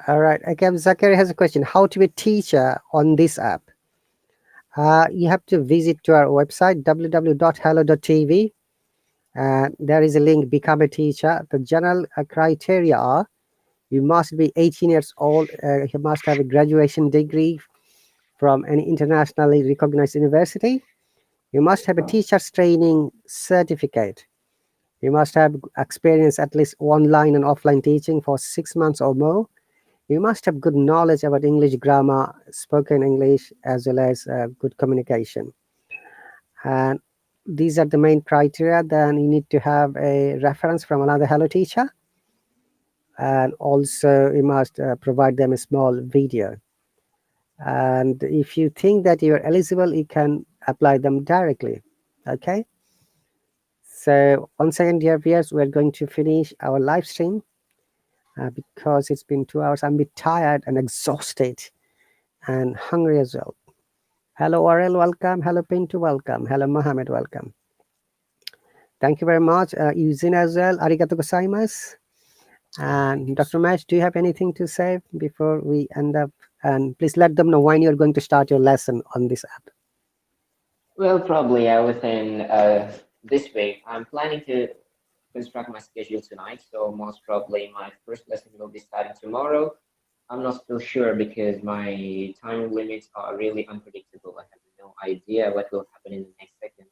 All right. Okay, Zachary has a question. How to be a teacher on this app? You have to visit to our website, www.hallo.tv. There is a link, become a teacher. The general criteria are, you must be 18 years old. You must have a graduation degree from an internationally recognized university. You must have a teacher's training certificate. You must have experience at least online and offline teaching for 6 months or more. You must have good knowledge about English grammar, spoken English, as well as good communication. And these are the main criteria. Then you need to have a reference from another Hello teacher. And also you must provide them a small video. And if you think that you're eligible, you can apply them directly. Okay. So once again, dear viewers, we're going to finish our live stream because it's been 2 hours. I'm a bit tired and exhausted and hungry as well. Hello, Aurel, welcome. Hello, Pinto, welcome. Hello, Mohammed, welcome. Thank you very much. Eugene as well. Arigato gozaimasu. And Dr. Mash, do you have anything to say before we end up? And please let them know when you're going to start your lesson on this app. Well, probably within this week. I'm planning to construct my schedule tonight, so most probably my first lesson will be starting tomorrow. I'm not still sure because my time limits are really unpredictable. I have no idea what will happen in the next second.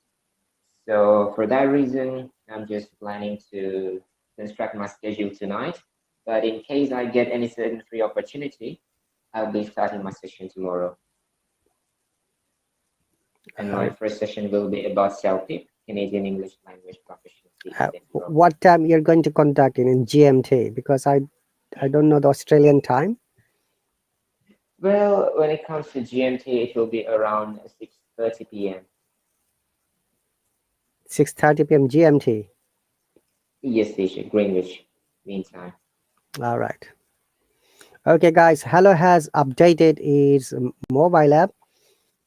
So for that reason, I'm just planning to construct my schedule tonight. But in case I get any certain free opportunity, I'll be starting my session tomorrow. And my first session will be about CELTIP, Canadian English Language Proficiency. What time you're going to conduct in GMT? Because I don't know the Australian time. Well, when it comes to GMT, it will be around 6:30 p.m. 6:30 p.m. GMT. Yes, teacher, Greenwich Mean Time. All right. Okay, guys. Hello has updated its mobile app.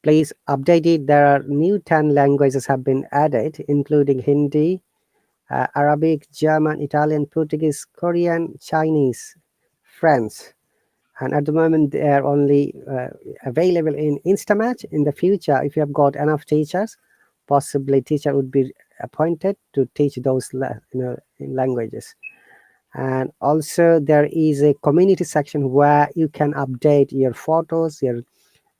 Please update it. There are new 10 languages have been added, including Hindi, Arabic, German, Italian, Portuguese, Korean, Chinese, French. And at the moment, they are only available in Instamatch. In the future, if you have got enough teachers, possibly teacher would be appointed to teach those in languages. And also there is a community section where you can update your photos, your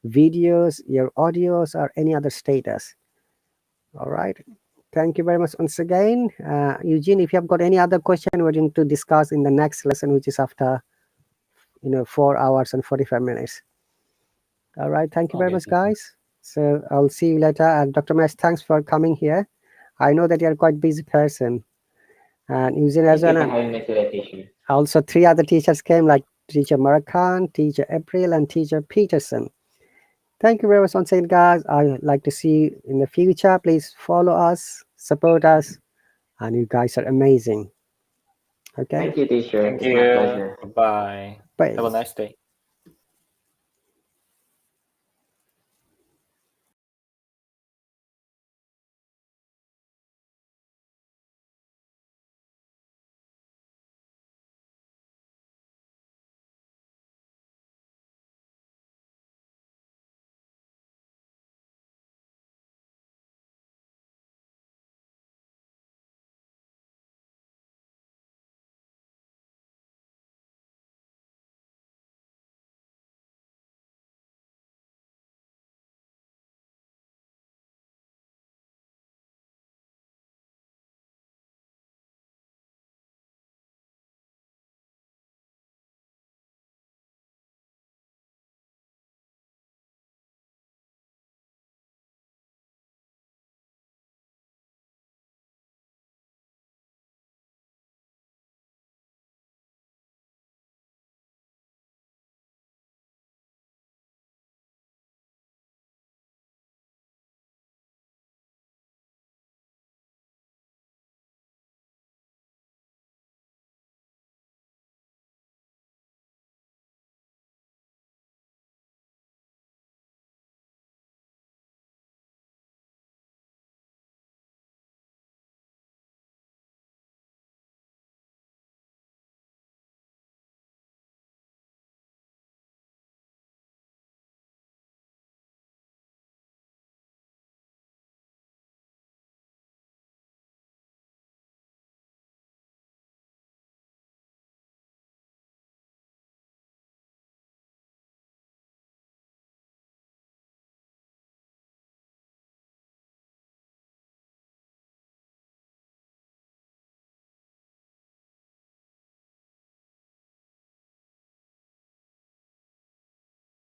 videos, your audios, or any other status. All right. Thank you very much once again. Eugene, if you have got any other question, we're going to discuss in the next lesson, which is after 4 hours and 45 minutes. All right. Thank you very much, guys. So I'll see you later. And Dr. Mesh, thanks for coming here. I know that you're quite a busy person. And Eugene as well. And also 3 other teachers came, like teacher Marakan, teacher April, and teacher Peterson. Thank you very much once again, guys. I'd like to see you in the future. Please follow us, support us, and you guys are amazing. Okay. Thank you, teacher. Thank It's my you. pleasure. Bye. Bye. Have a nice day.